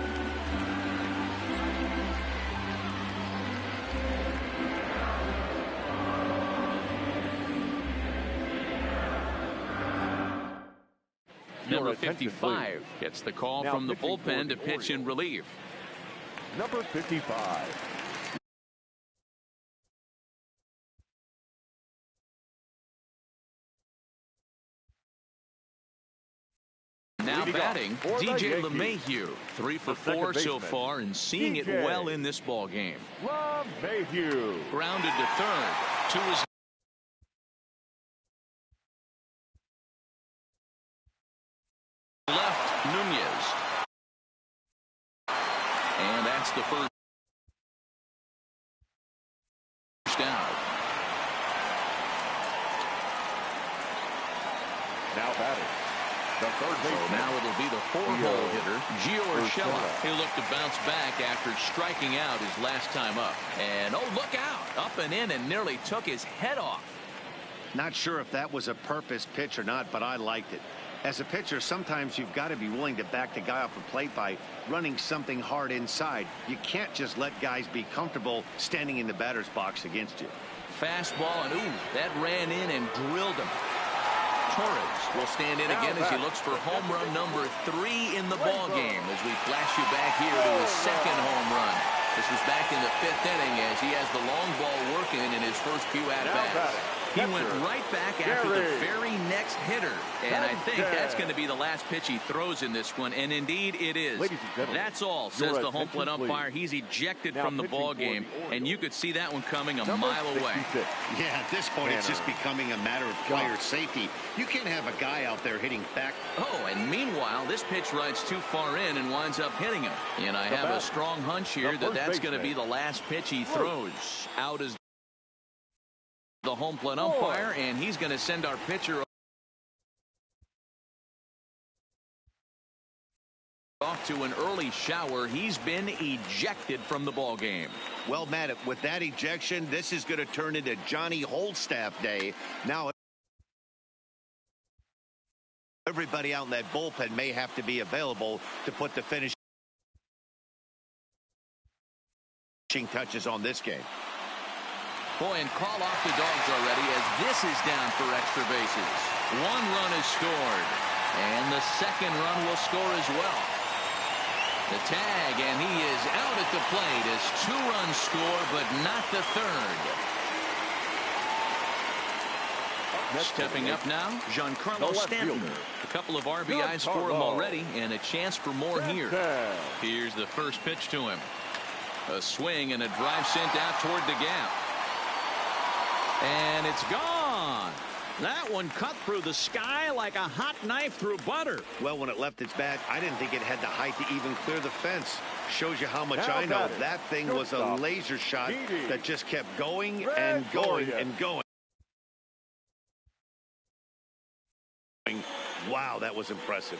Number 55 gets the call from the bullpen to pitch in relief. Number 55. Now batting, DJ LeMahieu, 3 for 4 so far, and seeing it well in this ball game. LeMahieu Grounded to third. To his left, Nunez. And that's the first out. now batting. The third baseman. So now it'll be the 4-hole hitter, Gio Urshela. He looked to bounce back after striking out his last time up. And oh, look out. Up and in and nearly took his head off. Not sure if that was a purpose pitch or not, but I liked it. As a pitcher, sometimes you've got to be willing to back the guy off the plate by running something hard inside. You can't just let guys be comfortable standing in the batter's box against you. Fastball, and ooh, that ran in and drilled him. Torres will stand in again as he looks for home run number 3 in the ball game as we flash you back here to his second home run. This was back in the 5th inning as he has the long ball working in his first few at-bats. He went right back after the very next hitter. And I think that's going to be the last pitch he throws in this one. And indeed it is. That's all, says the home plate umpire. He's ejected from the ball game. And you could see that one coming a mile away. Yeah, at this point, it's just becoming a matter of player safety. You can't have a guy out there hitting back. Oh, and meanwhile, this pitch rides too far in and winds up hitting him. And I have a strong hunch here that that's going to be the last pitch he throws. Out is the home plate umpire, and he's going to send our pitcher off to an early shower. He's been ejected from the ball game. Well, Matt, with that ejection, this is going to turn into Johnny Holdstaff Day. Now, everybody out in that bullpen may have to be available to put the finishing touches on this game. Boy, and call off the dogs already as this is down for extra bases. One run is scored, and the second run will score as well. The tag, and he is out at the plate as 2 runs score, but not the third. Stepping up now, Giancarlo Stanton. A couple of RBIs for him already, and a chance for more here. Here's the first pitch to him. A swing and a drive sent out toward the gap. And it's gone. That one cut through the sky like a hot knife through butter. Well, when it left its bat, I didn't think it had the height to even clear the fence. Shows you how much I know. That thing was a laser shot that just kept going and going and going. Wow, that was impressive.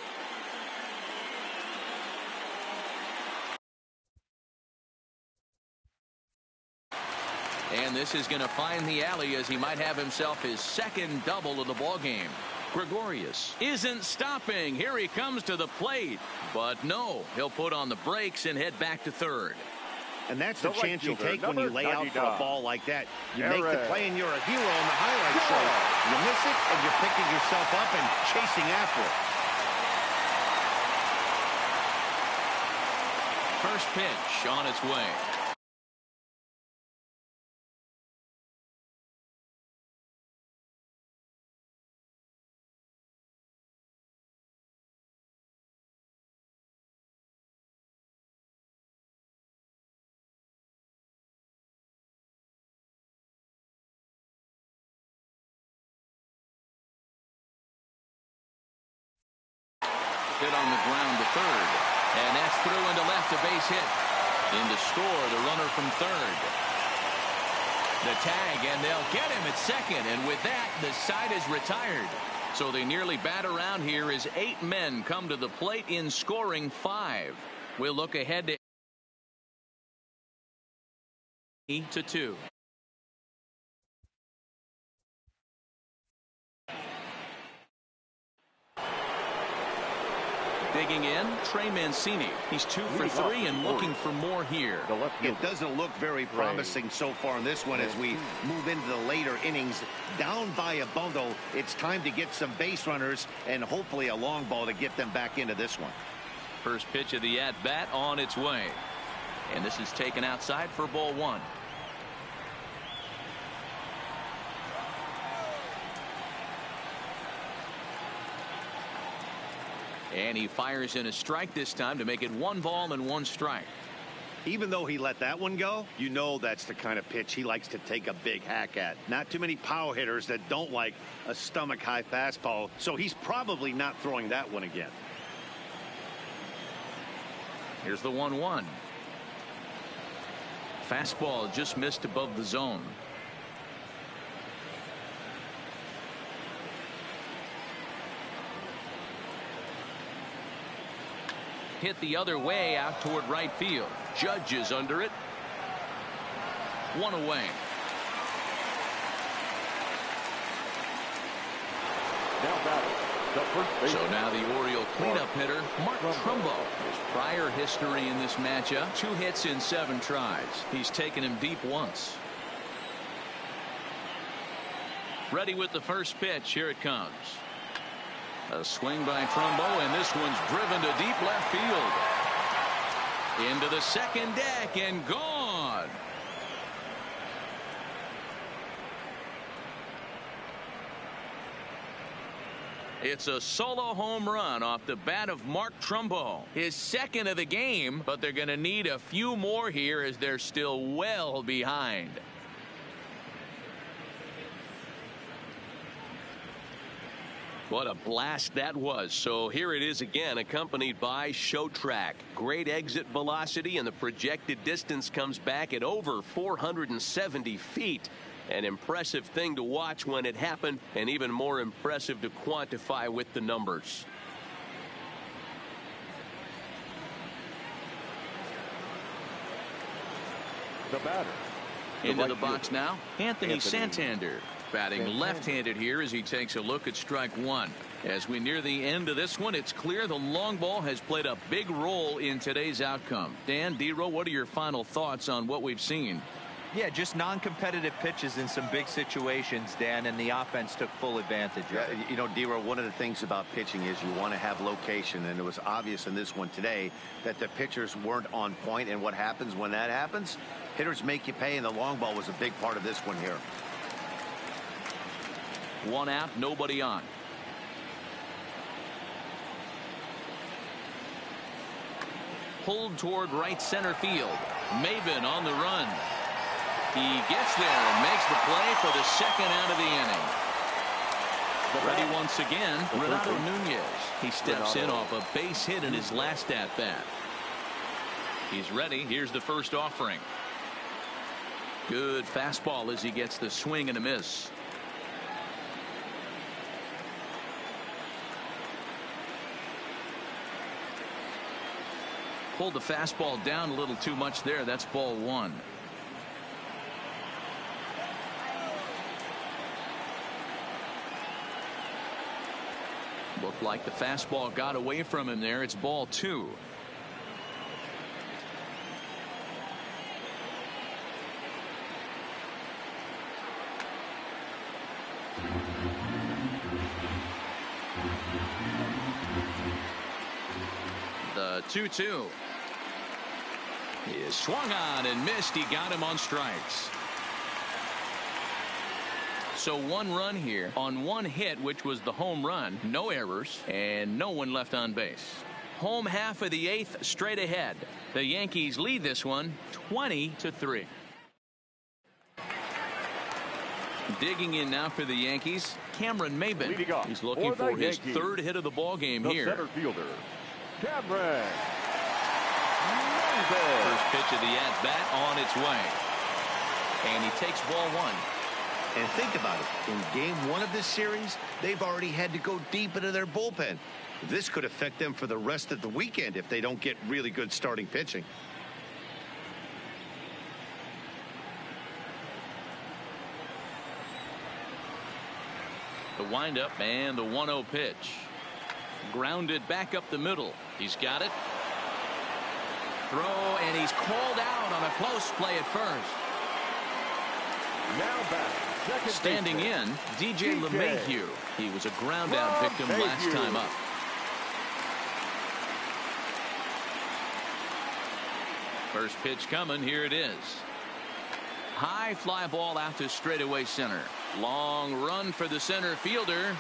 And this is going to find the alley as he might have himself his second double of the ball game. Gregorius isn't stopping. Here he comes to the plate. But no, he'll put on the brakes and head back to third. And that's the chance you take when you lay out for a ball like that. You make the play and you're a hero on the highlight show. You miss it and you're picking yourself up and chasing after it. First pitch on its way. Hit on the ground to third, and that's through into left, a base hit. In to score, the runner from third. The tag, and they'll get him at second, and with that, the side is retired. So they nearly bat around here as 8 men come to the plate in scoring 5. We'll look ahead to 2. Digging in, Trey Mancini. He's 2 for 3 and looking for more here. It doesn't look very promising so far in this one as we move into the later innings. Down by a bundle, it's time to get some base runners and hopefully a long ball to get them back into this one. First pitch of the at-bat on its way. And this is taken outside for ball 1. And he fires in a strike this time to make it 1 ball and 1 strike. Even though he let that one go, you know that's the kind of pitch he likes to take a big hack at. Not too many power hitters that don't like a stomach-high fastball, so he's probably not throwing that one again. Here's the 1-1. Fastball just missed above the zone. Hit the other way out toward right field. Judge is under it. 1 away. So now the Oriole cleanup hitter, Mark Trumbo. His prior history in this matchup, 2 hits in 7 tries. He's taken him deep once. Ready with the first pitch. Here it comes. A swing by Trumbo, and this one's driven to deep left field. Into the second deck and gone. It's a solo home run off the bat of Mark Trumbo. His second of the game, but they're going to need a few more here as they're still well behind. What a blast that was. So here it is again, accompanied by Show Track. Great exit velocity, and the projected distance comes back at over 470 feet. An impressive thing to watch when it happened, and even more impressive to quantify with the numbers. The batter. Into the box now, Anthony Santander. Batting left-handed here as he takes a look at strike one. As we near the end of this one, it's clear the long ball has played a big role in today's outcome. Dan, D-Row, what are your final thoughts on what we've seen? Yeah, just non-competitive pitches in some big situations, Dan, and the offense took full advantage of it. You know, D-Row, one of the things about pitching is you want to have location, and it was obvious in this one today that the pitchers weren't on point, and what happens when that happens? Hitters make you pay, and the long ball was a big part of this one here. One out, nobody on. Pulled toward right center field. Maben on the run. He gets there and makes the play for the second out of the inning. Ready once again, Renato Nunez. He steps in off a base hit in his last at bat. He's ready. Here's the first offering. Good fastball as he gets the swing and a miss. Pulled the fastball down a little too much there. That's ball one. Looked like the fastball got away from him there. It's ball two. The 2-2 is swung on and missed. He got him on strikes. So one run here on one hit, which was the home run. No errors and no one left on base. Home half of the eighth straight ahead. The Yankees lead this one 20-3. Digging in now for the Yankees, Cameron Maben. He's looking for his third hit of the ball game here. Center fielder, Cameron. First pitch of the at-bat on its way. And he takes ball one. And think about it. In game one of this series, they've already had to go deep into their bullpen. This could affect them for the rest of the weekend if they don't get really good starting pitching. The windup and the 1-0 pitch. Grounded back up the middle. He's got it. Throw, and he's called out on a close play at first. Now back. Standing in, DJ LeMahieu. He was a ground out victim last time up. First pitch coming. Here it is. High fly ball out to straightaway center. Long run for the center fielder.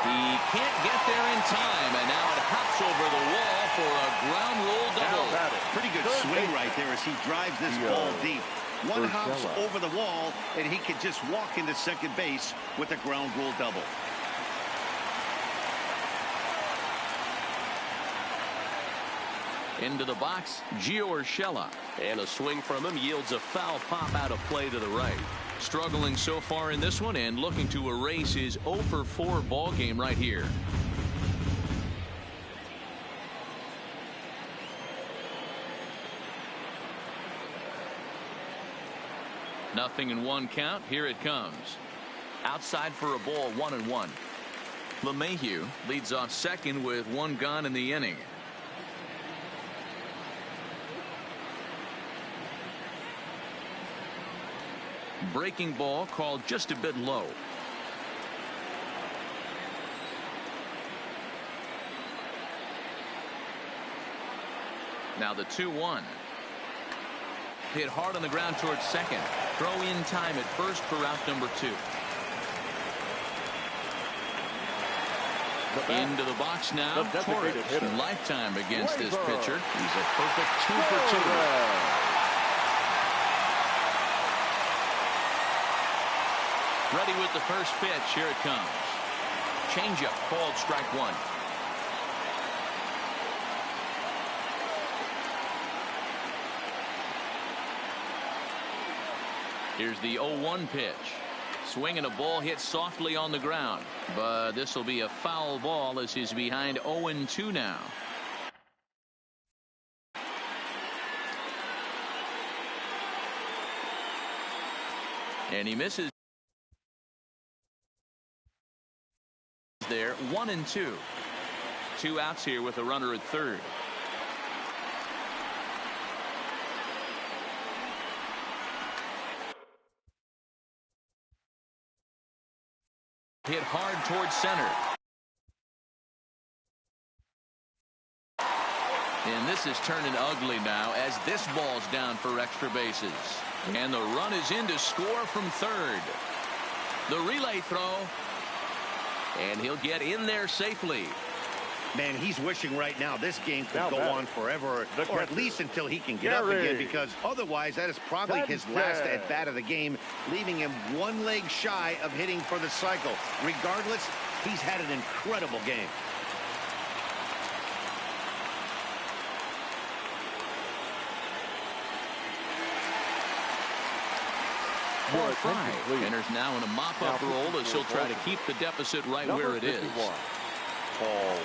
He can't get there in time, and now it hops over the wall for a ground rule double. Pretty good swing right there as he drives this ball deep. One hops over the wall, and he can just walk into second base with a ground rule double. Into the box, Gio Urshela. And a swing from him yields a foul pop out of play to the right. Struggling so far in this one and looking to erase his 0-for-4 ball game right here. Nothing in one count. Here it comes. Outside for a ball, 1-1. LeMahieu leads off second with one gone in the inning. Breaking ball called just a bit low. Now the 2-1. Hit hard on the ground towards second. Throw in time at first for out number 2. Into the box now. The designated hitter. Lifetime against this Razor. pitcher. He's a perfect 2 for 2. Ready with the first pitch. Here it comes. Changeup called strike 1. Here's the 0-1 pitch. Swinging a ball hit softly on the ground, but this will be a foul ball as he's behind 0-2 now. And he misses there. 1-2. 2 outs here with a runner at third. Hit hard towards center. And this is turning ugly now as this ball's down for extra bases. And the run is in to score from third. The relay throw. And he'll get in there safely. Man, he's wishing right now this game could go on forever, or at least until he can get up again, because otherwise that is probably his last at-bat of the game, leaving him 1 leg shy of hitting for the cycle. Regardless, he's had an incredible game. Ball 5. Enters now in a mop-up role as he'll try to keep the deficit right where it is. Paul.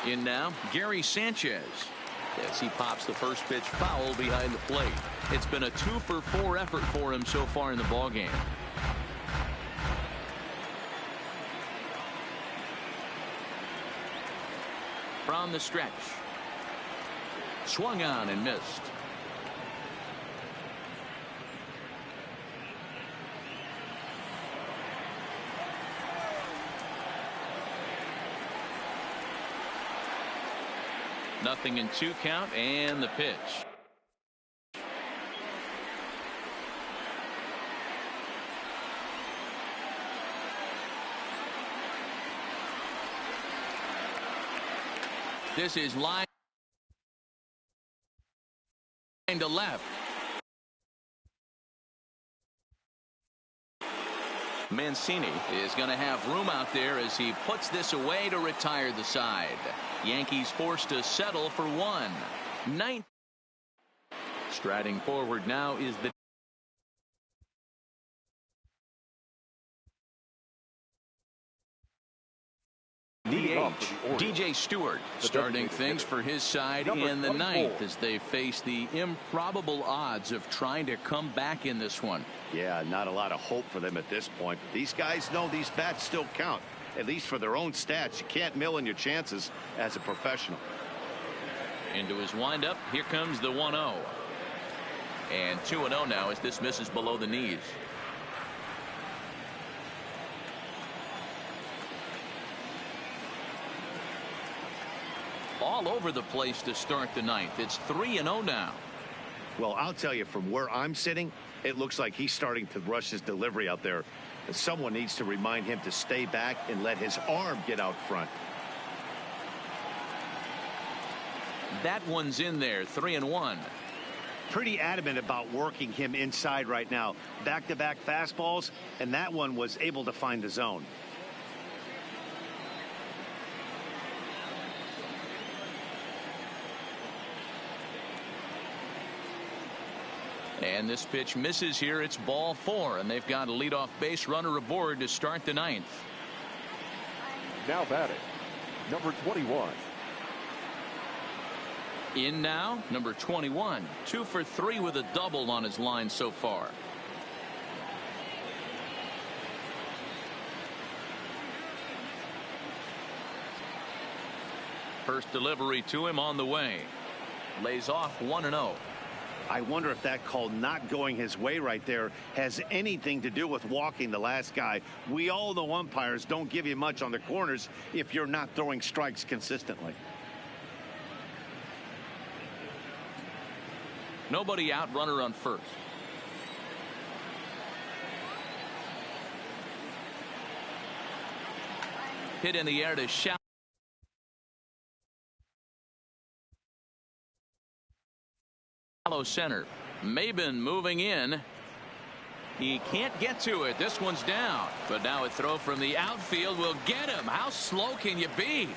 In now, Gary Sanchez. As he pops the first pitch foul behind the plate. It's been a 2 for 4 effort for him so far in the ballgame. From the stretch. Swung on and missed. Nothing in 2 count and the pitch. This is line to left. Mancini is going to have room out there as he puts this away to retire the side. Yankees forced to settle for 1. 9th. Striding forward now is the DH, DJ Stewart, starting things for his side in the 9th as they face the improbable odds of trying to come back in this one. Yeah, not a lot of hope for them at this point. These guys know these bats still count, at least for their own stats. You can't mill in your chances as a professional. Into his windup, here comes the 1-0. And 2-0 now as this misses below the knees. All over the place to start the 9th. It's 3-0 now. Well, I'll tell you, from where I'm sitting, it looks like he's starting to rush his delivery out there. Someone needs to remind him to stay back and let his arm get out front. That one's in there. 3-1. Pretty adamant about working him inside right now. Back-to-back fastballs, and that one was able to find the zone. And this pitch misses here. It's ball 4, and they've got a leadoff base runner aboard to start the 9th. Now batting, number 21. In now, number 21. 2 for 3 with a double on his line so far. First delivery to him on the way. Lays off 1-0. I wonder if that call not going his way right there has anything to do with walking the last guy. We all know umpires don't give you much on the corners if you're not throwing strikes consistently. Nobody out, runner on first. Hit in the air to shallow center. Maben moving in. He can't get to it. This one's down. But now a throw from the outfield will get him. How slow can you be?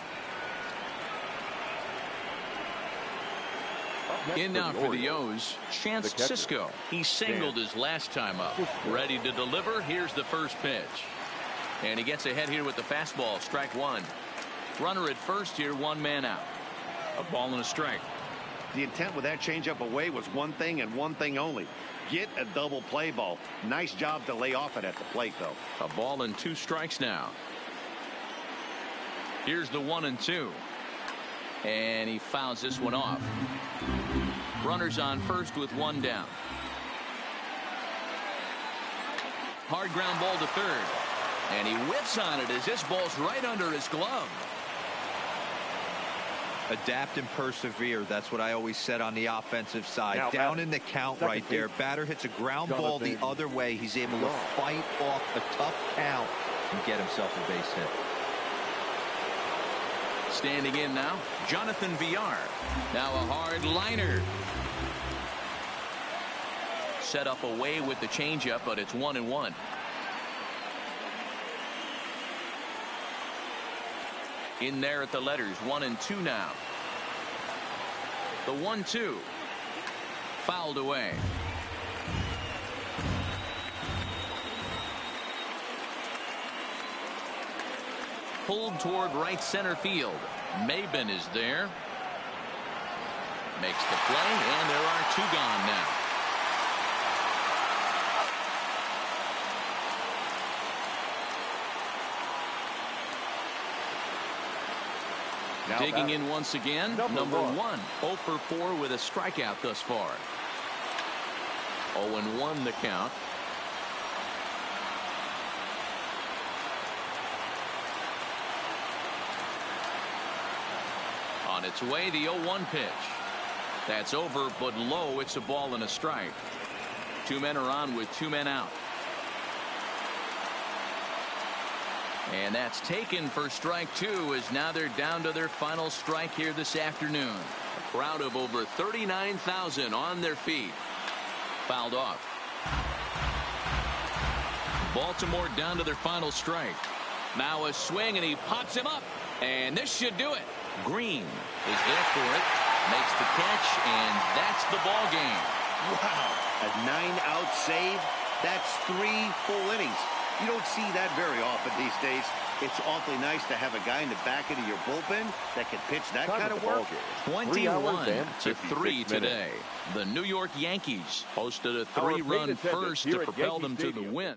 In now for the O's, Chance Sisco. He singled his last time up. Ready to deliver. Here's the first pitch. And he gets ahead here with the fastball. Strike one. Runner at first here, one man out. A ball and a strike. The intent with that changeup away was one thing and one thing only. Get a double play ball. Nice job to lay off it at the plate, though. A ball and two strikes now. Here's the 1-2. And he fouls this one off. Runners on first with one down. Hard ground ball to third. And he whiffs on it as this ball's right under his glove. Adapt and persevere. That's what I always said on the offensive side. Now, down in the count right there. Batter hits a ground ball the other way. He's able to fight off a tough count and get himself a base hit. Standing in now, Jonathan Villar. Now a hard liner. Set up away with the changeup, but it's 1-1. In there at the letters, 1-2 now. The 1-2 fouled away. Pulled toward right center field. Maben is there. Makes the play, and there are two gone now. Digging in once again, number one. 0 for 4 with a strikeout thus far. 0-1 the count. On its way, the 0-1 pitch. That's over, but low. It's a ball and a strike. Two men are on with two men out. And that's taken for strike two, as now they're down to their final strike here this afternoon. A crowd of over 39,000 on their feet. Fouled off. Baltimore down to their final strike. Now a swing, and he pops him up. And this should do it. Green is there for it. Makes the catch, and that's the ball game. Wow. A 9-out save. That's 3 full innings. You don't see that very often these days. It's awfully nice to have a guy in the back end of your bullpen that can pitch that kind of work. 21-3 today. The New York Yankees hosted a 3-run first to propel them to the win.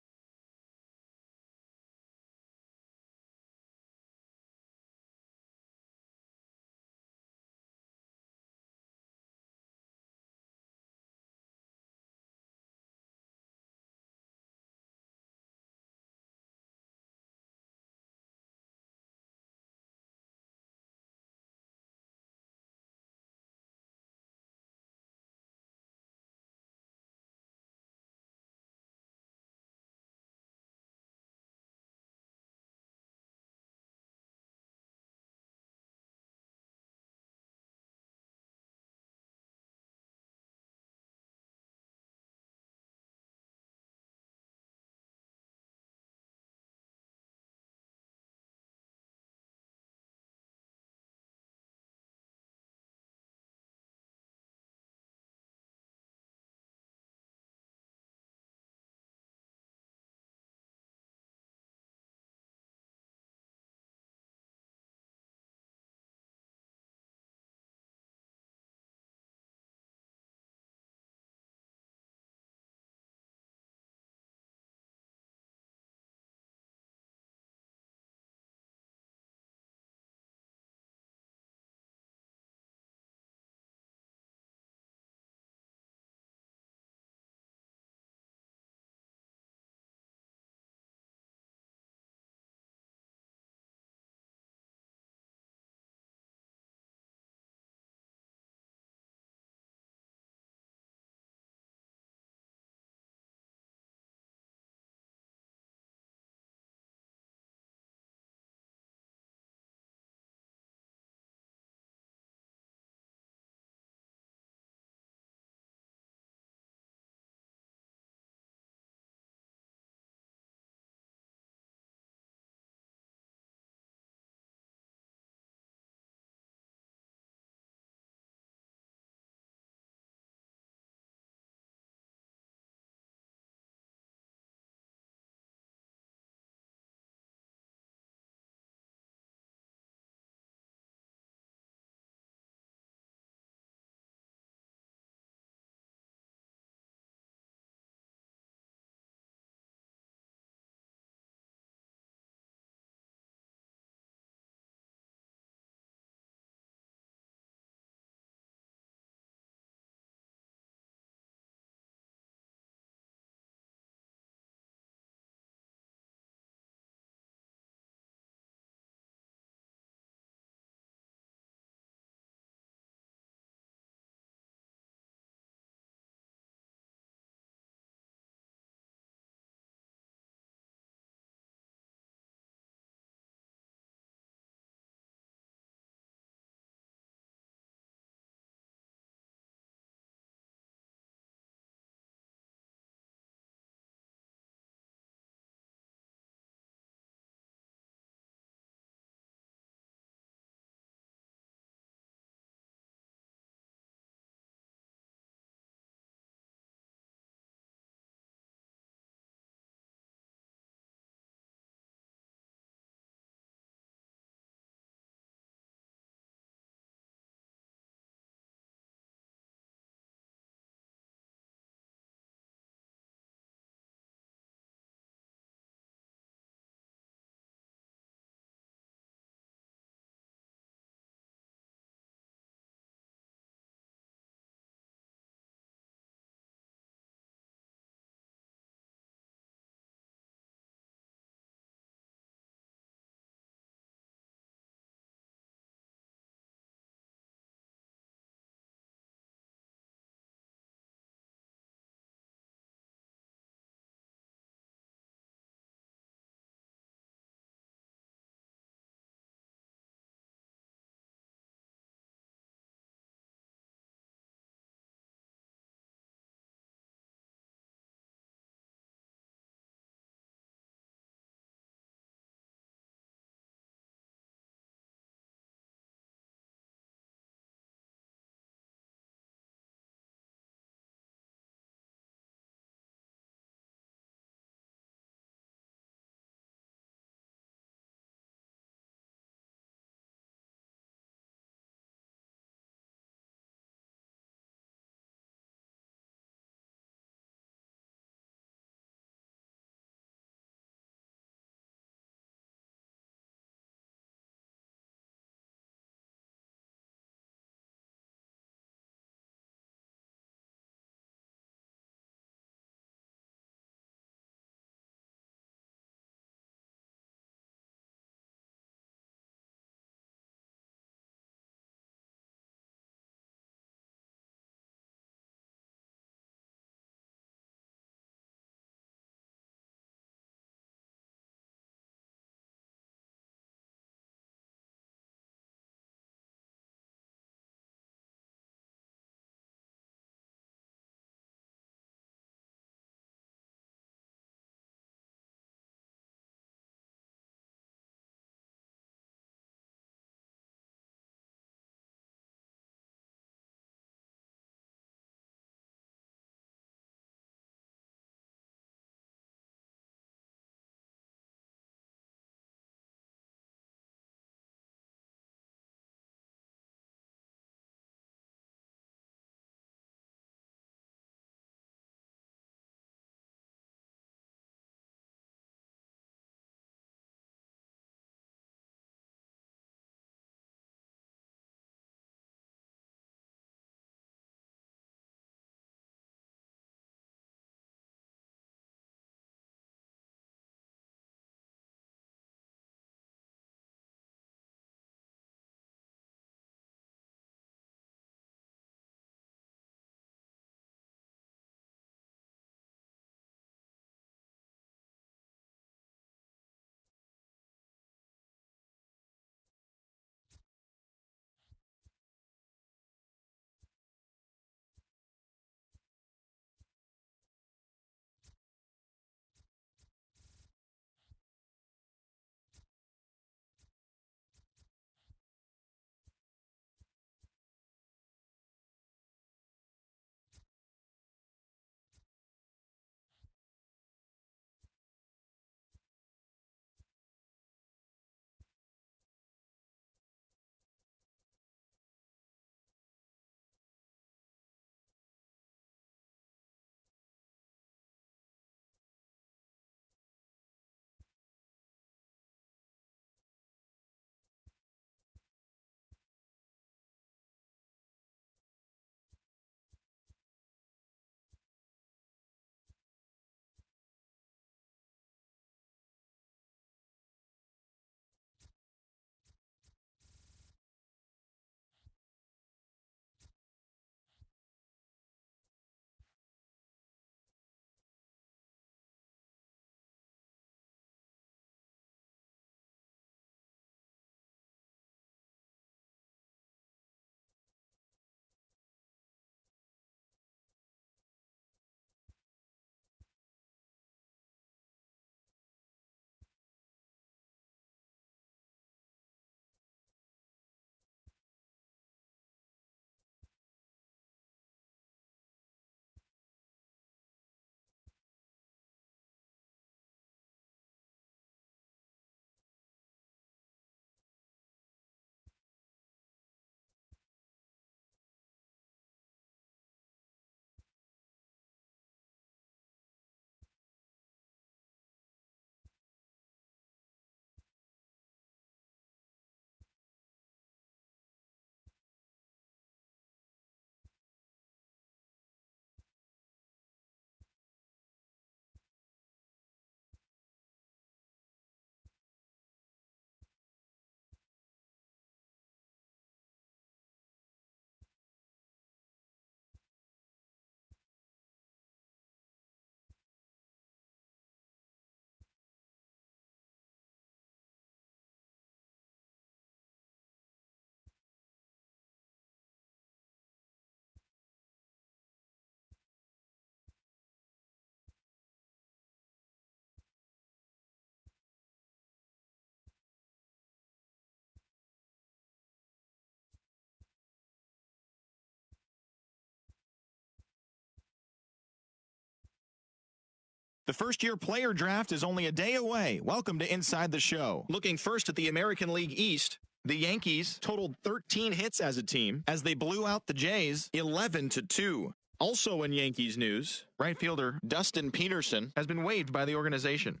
The first-year player draft is only a day away. Welcome to Inside the Show. Looking first at the American League East, the Yankees totaled 13 hits as a team as they blew out the Jays 11-2. Also in Yankees news, right fielder Dustin Peterson has been waived by the organization.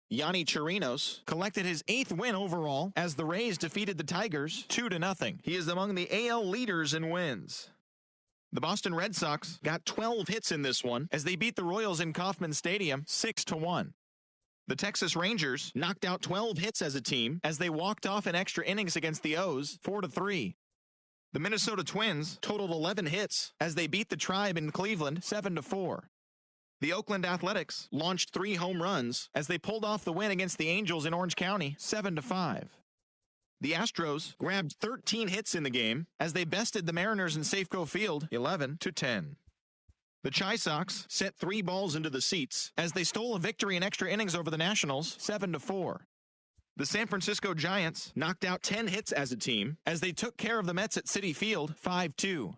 Yanni Chirinos collected his 8th win overall as the Rays defeated the Tigers 2-0. He is among the AL leaders in wins. The Boston Red Sox got 12 hits in this one as they beat the Royals in Kauffman Stadium 6-1. The Texas Rangers knocked out 12 hits as a team as they walked off in extra innings against the O's 4-3. The Minnesota Twins totaled 11 hits as they beat the Tribe in Cleveland 7-4. The Oakland Athletics launched 3 home runs as they pulled off the win against the Angels in Orange County 7-5. The Astros grabbed 13 hits in the game as they bested the Mariners in Safeco Field 11-10. The Chi Sox sent 3 balls into the seats as they stole a victory in extra innings over the Nationals 7-4. The San Francisco Giants knocked out 10 hits as a team as they took care of the Mets at Citi Field 5-2.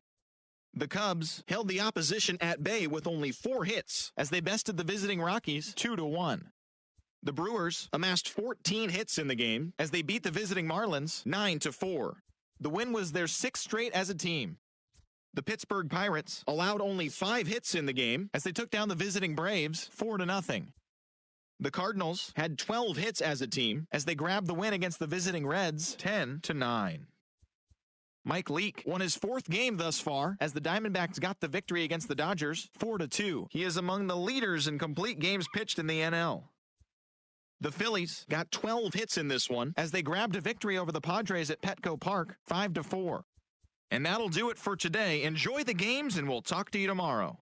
The Cubs held the opposition at bay with only 4 hits as they bested the visiting Rockies 2-1. The Brewers amassed 14 hits in the game as they beat the visiting Marlins 9-4. The win was their 6th straight as a team. The Pittsburgh Pirates allowed only 5 hits in the game as they took down the visiting Braves 4-0. The Cardinals had 12 hits as a team as they grabbed the win against the visiting Reds 10-9. Mike Leake won his 4th game thus far as the Diamondbacks got the victory against the Dodgers 4-2. He is among the leaders in complete games pitched in the NL. The Phillies got 12 hits in this one as they grabbed a victory over the Padres at Petco Park 5-4. And that'll do it for today. Enjoy the games and we'll talk to you tomorrow.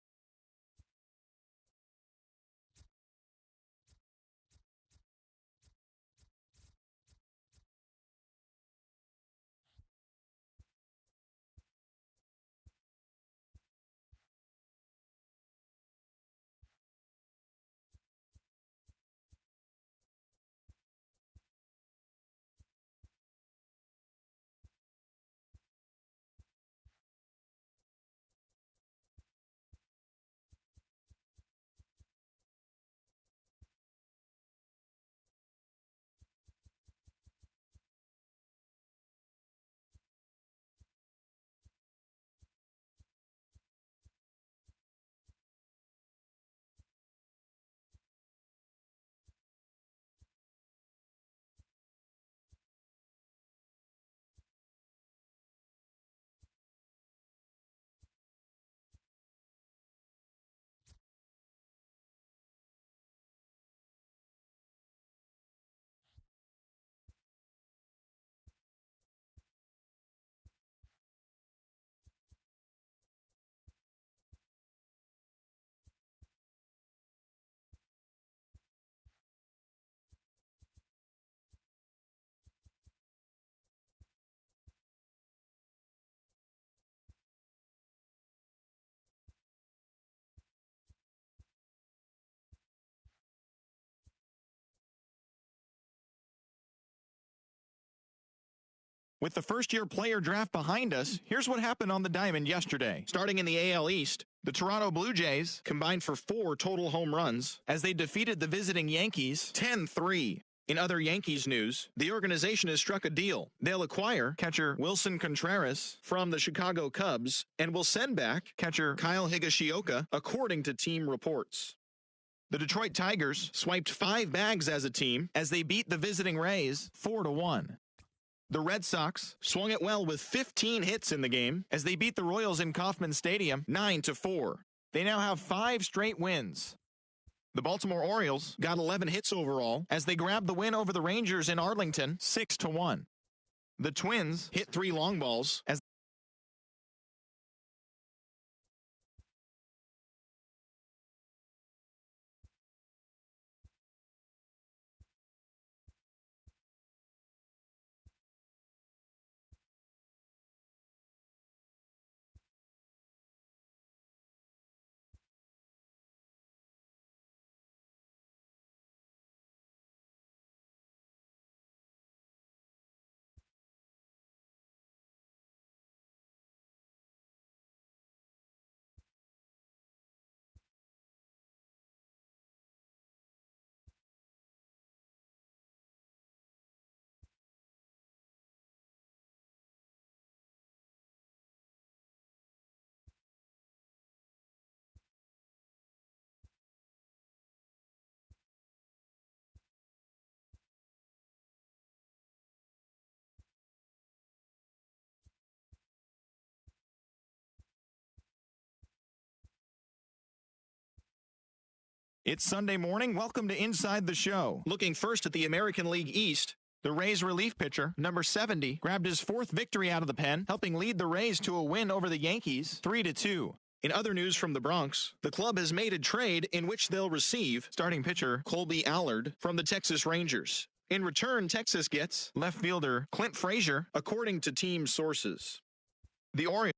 With the first-year player draft behind us, here's what happened on the diamond yesterday. Starting in the AL East, the Toronto Blue Jays combined for 4 total home runs as they defeated the visiting Yankees 10-3. In other Yankees news, the organization has struck a deal. They'll acquire catcher Wilson Contreras from the Chicago Cubs and will send back catcher Kyle Higashioka, according to team reports. The Detroit Tigers swiped 5 bags as a team as they beat the visiting Rays 4-1. The Red Sox swung it well with 15 hits in the game as they beat the Royals in Kauffman Stadium 9-4. They now have 5 straight wins. The Baltimore Orioles got 11 hits overall as they grabbed the win over the Rangers in Arlington 6-1. The Twins hit 3 long balls as It's Sunday morning. Welcome to Inside the Show. Looking first at the American League East, the Rays relief pitcher, number 70, grabbed his fourth victory out of the pen, helping lead the Rays to a win over the Yankees 3-2. In other news from the Bronx, the club has made a trade in which they'll receive starting pitcher Colby Allard from the Texas Rangers. In return, Texas gets left fielder Clint Frazier, according to team sources. The Orioles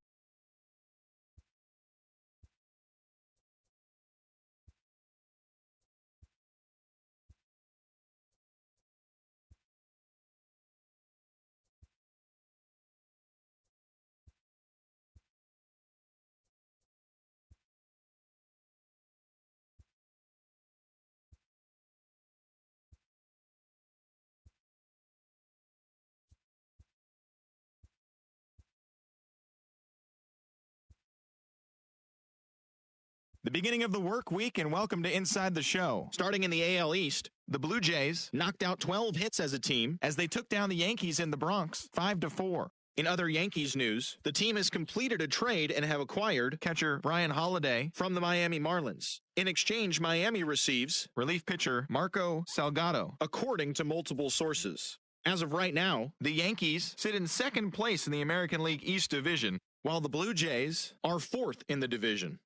The beginning of the work week, and welcome to Inside the Show. Starting in the AL East, the Blue Jays knocked out 12 hits as a team as they took down the Yankees in the Bronx 5-4. In other Yankees news, the team has completed a trade and have acquired catcher Brian Holiday from the Miami Marlins. In exchange, Miami receives relief pitcher Marco Salgado, according to multiple sources. As of right now, the Yankees sit in second place in the American League East Division, while the Blue Jays are fourth in the division.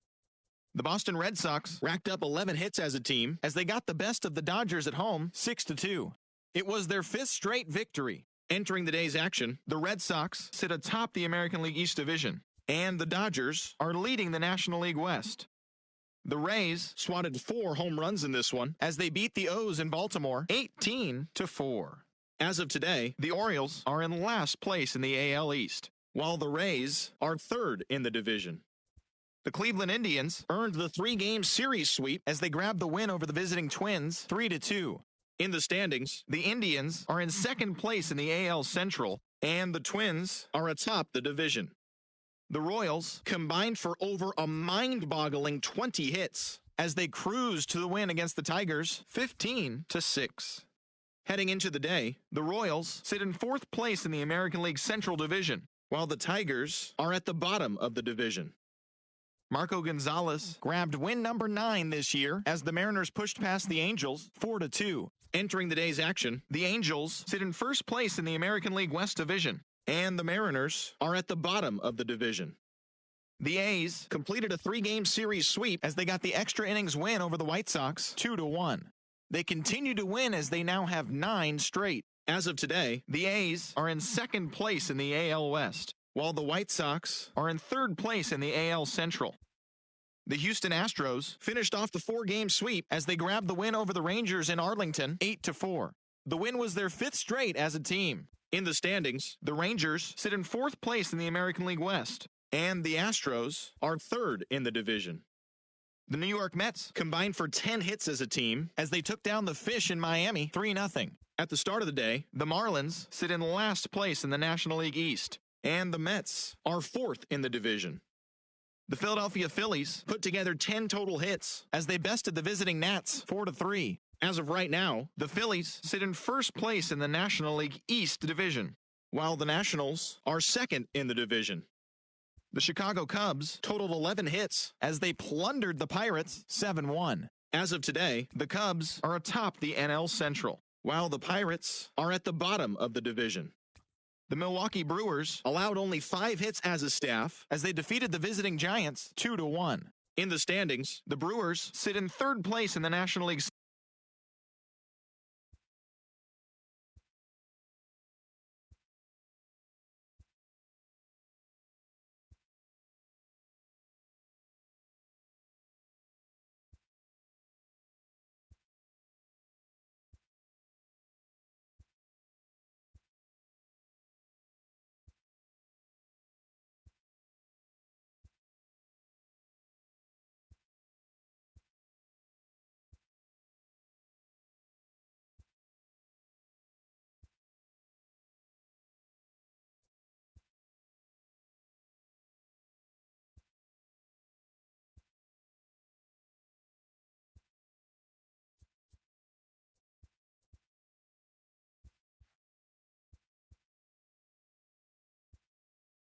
The Boston Red Sox racked up 11 hits as a team as they got the best of the Dodgers at home 6-2. It was their fifth straight victory. Entering the day's action, the Red Sox sit atop the American League East Division, and the Dodgers are leading the National League West. The Rays swatted 4 home runs in this one as they beat the O's in Baltimore 18-4. As of today, the Orioles are in last place in the AL East, while the Rays are third in the division. The Cleveland Indians earned the 3-game series sweep as they grabbed the win over the visiting Twins 3-2. In the standings, the Indians are in second place in the AL Central, and the Twins are atop the division. The Royals combined for over a mind-boggling 20 hits as they cruised to the win against the Tigers 15-6. Heading into the day, the Royals sit in fourth place in the American League Central Division, while the Tigers are at the bottom of the division. Marco Gonzalez grabbed win number 9 this year as the Mariners pushed past the Angels 4-2. Entering the day's action, the Angels sit in first place in the American League West Division, and the Mariners are at the bottom of the division. The A's completed a 3-game series sweep as they got the extra innings win over the White Sox 2-1. They continue to win as they now have 9 straight. As of today, the A's are in second place in the AL West, while the White Sox are in third place in the AL Central. The Houston Astros finished off the 4-game sweep as they grabbed the win over the Rangers in Arlington 8-4. The win was their 5th straight as a team. In the standings, the Rangers sit in 4th place in the American League West, and the Astros are 3rd in the division. The New York Mets combined for 10 hits as a team as they took down the Fish in Miami 3-0. At the start of the day, the Marlins sit in last place in the National League East, and the Mets are 4th in the division. The Philadelphia Phillies put together 10 total hits as they bested the visiting Nats 4-3. As of right now, the Phillies sit in first place in the National League East Division, while the Nationals are 2nd in the division. The Chicago Cubs totaled 11 hits as they plundered the Pirates 7-1. As of today, the Cubs are atop the NL Central, while the Pirates are at the bottom of the division. The Milwaukee Brewers allowed only 5 hits as a staff as they defeated the visiting Giants 2-1. In the standings, the Brewers sit in 3rd place in the National League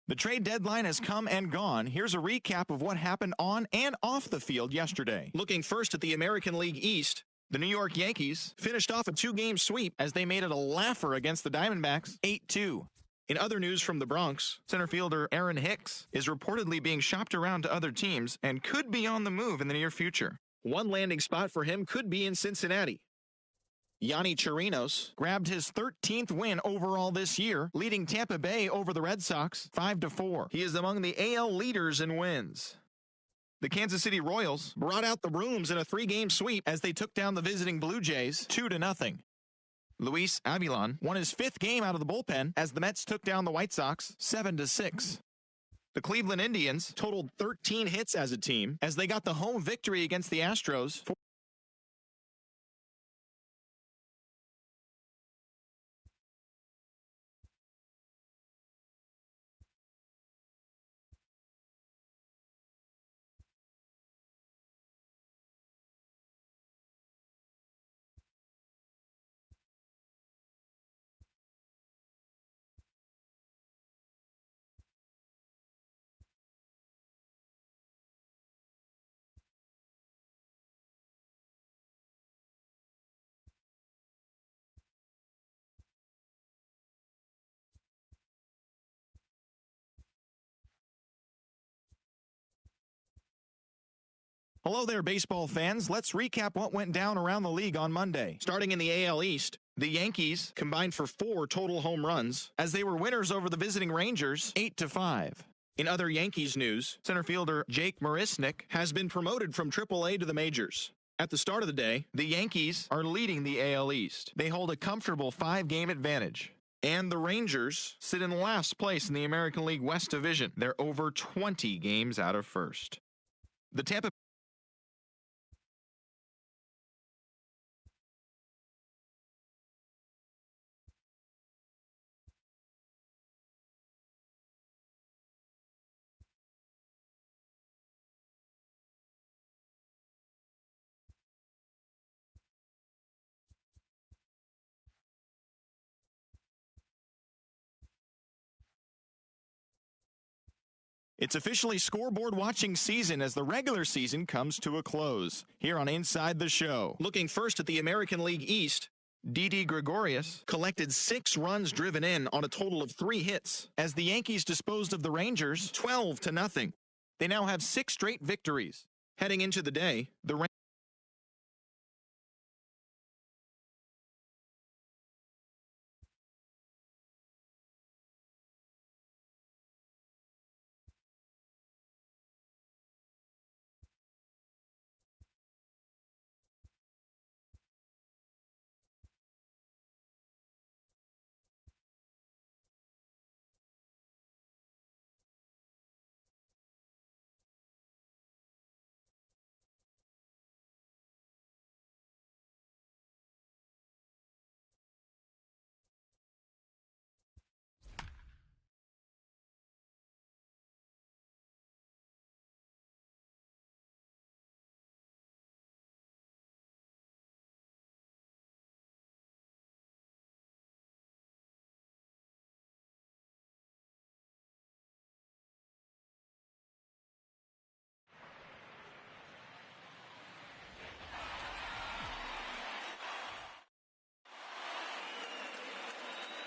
The trade deadline has come and gone. Here's a recap of what happened on and off the field yesterday. Looking first at the American League East, the New York Yankees finished off a 2-game sweep as they made it a laugher against the Diamondbacks, 8-2. In other news from the Bronx, center fielder Aaron Hicks is reportedly being shopped around to other teams and could be on the move in the near future. One landing spot for him could be in Cincinnati. Yonny Chirinos grabbed his 13th win overall this year, leading Tampa Bay over the Red Sox 5-4. He is among the AL leaders in wins. The Kansas City Royals brought out the brooms in a 3-game sweep as they took down the visiting Blue Jays 2-0. Luis Avilan won his 5th game out of the bullpen as the Mets took down the White Sox 7-6. The Cleveland Indians totaled 13 hits as a team as they got the home victory against the Astros. Hello there, baseball fans. Let's recap what went down around the league on Monday. Starting in the AL East, the Yankees combined for 4 total home runs as they were winners over the visiting Rangers 8-5. In other Yankees news, center fielder Jake Marisnick has been promoted from AAA to the majors. At the start of the day, the Yankees are leading the AL East. They hold a comfortable 5-game advantage. And the Rangers sit in last place in the American League West Division. They're over 20 games out of first. The Tampa It's officially scoreboard watching season as the regular season comes to a close. Here on Inside the Show. Looking first at the American League East, Didi Gregorius collected 6 runs driven in on a total of 3 hits as the Yankees disposed of the Rangers 12-0. They now have 6 straight victories. Heading into the day, the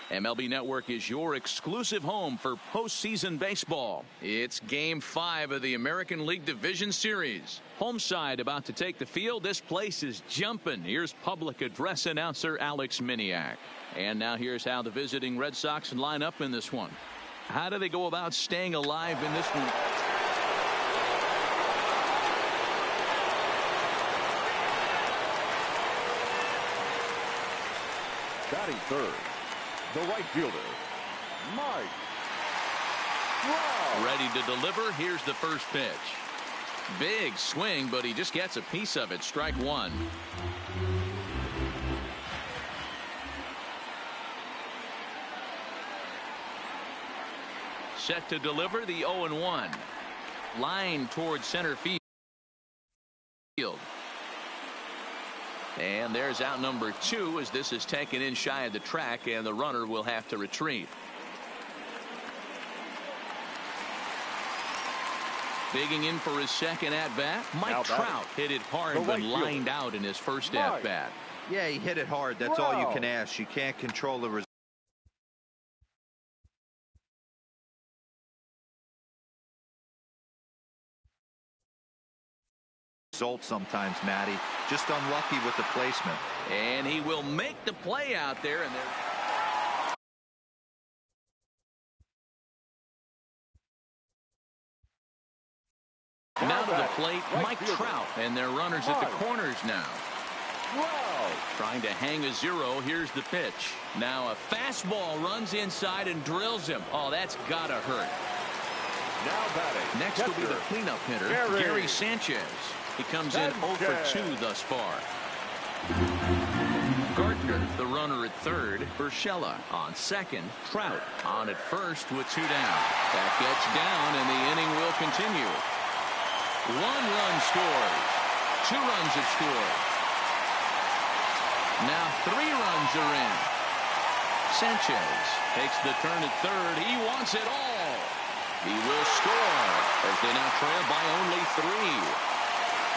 MLB Network is your exclusive home for postseason baseball. It's Game 5 of the American League Division Series. Home side about to take the field. This place is jumping. Here's public address announcer Alex Miniak. And now here's how the visiting Red Sox line up in this one. How do they go about staying alive in this one? Batting third, the right fielder, Mike Trout. Ready to deliver. Here's the first pitch. Big swing, but he just gets a piece of it. Strike one. Set to deliver the 0-1. Line towards center field. And there's out number 2 as this is taken in shy of the track, and the runner will have to retreat. Digging in for his second at-bat, Mike Trout hit it hard but lined out in his first at-bat. Yeah, he hit it hard. That's all you can ask. You can't control the result. Sometimes, Matty. Just unlucky with the placement. And he will make the play out there. And now to the plate, Mike Trout. And their runners at the corners now. Trying to hang a zero. Here's the pitch. Now a fastball runs inside and drills him. Oh, that's got to hurt. Next will be the cleanup hitter, Gary Sanchez. He comes in 0 for 2 thus far. Gardner, the runner at third. Urshela on second. Trout on at first with 2 down. That gets down, and the inning will continue. 1 run scores. 2 runs have scored. Now 3 runs are in. Sanchez takes the turn at third. He wants it all. He will score as they now trail by only 3.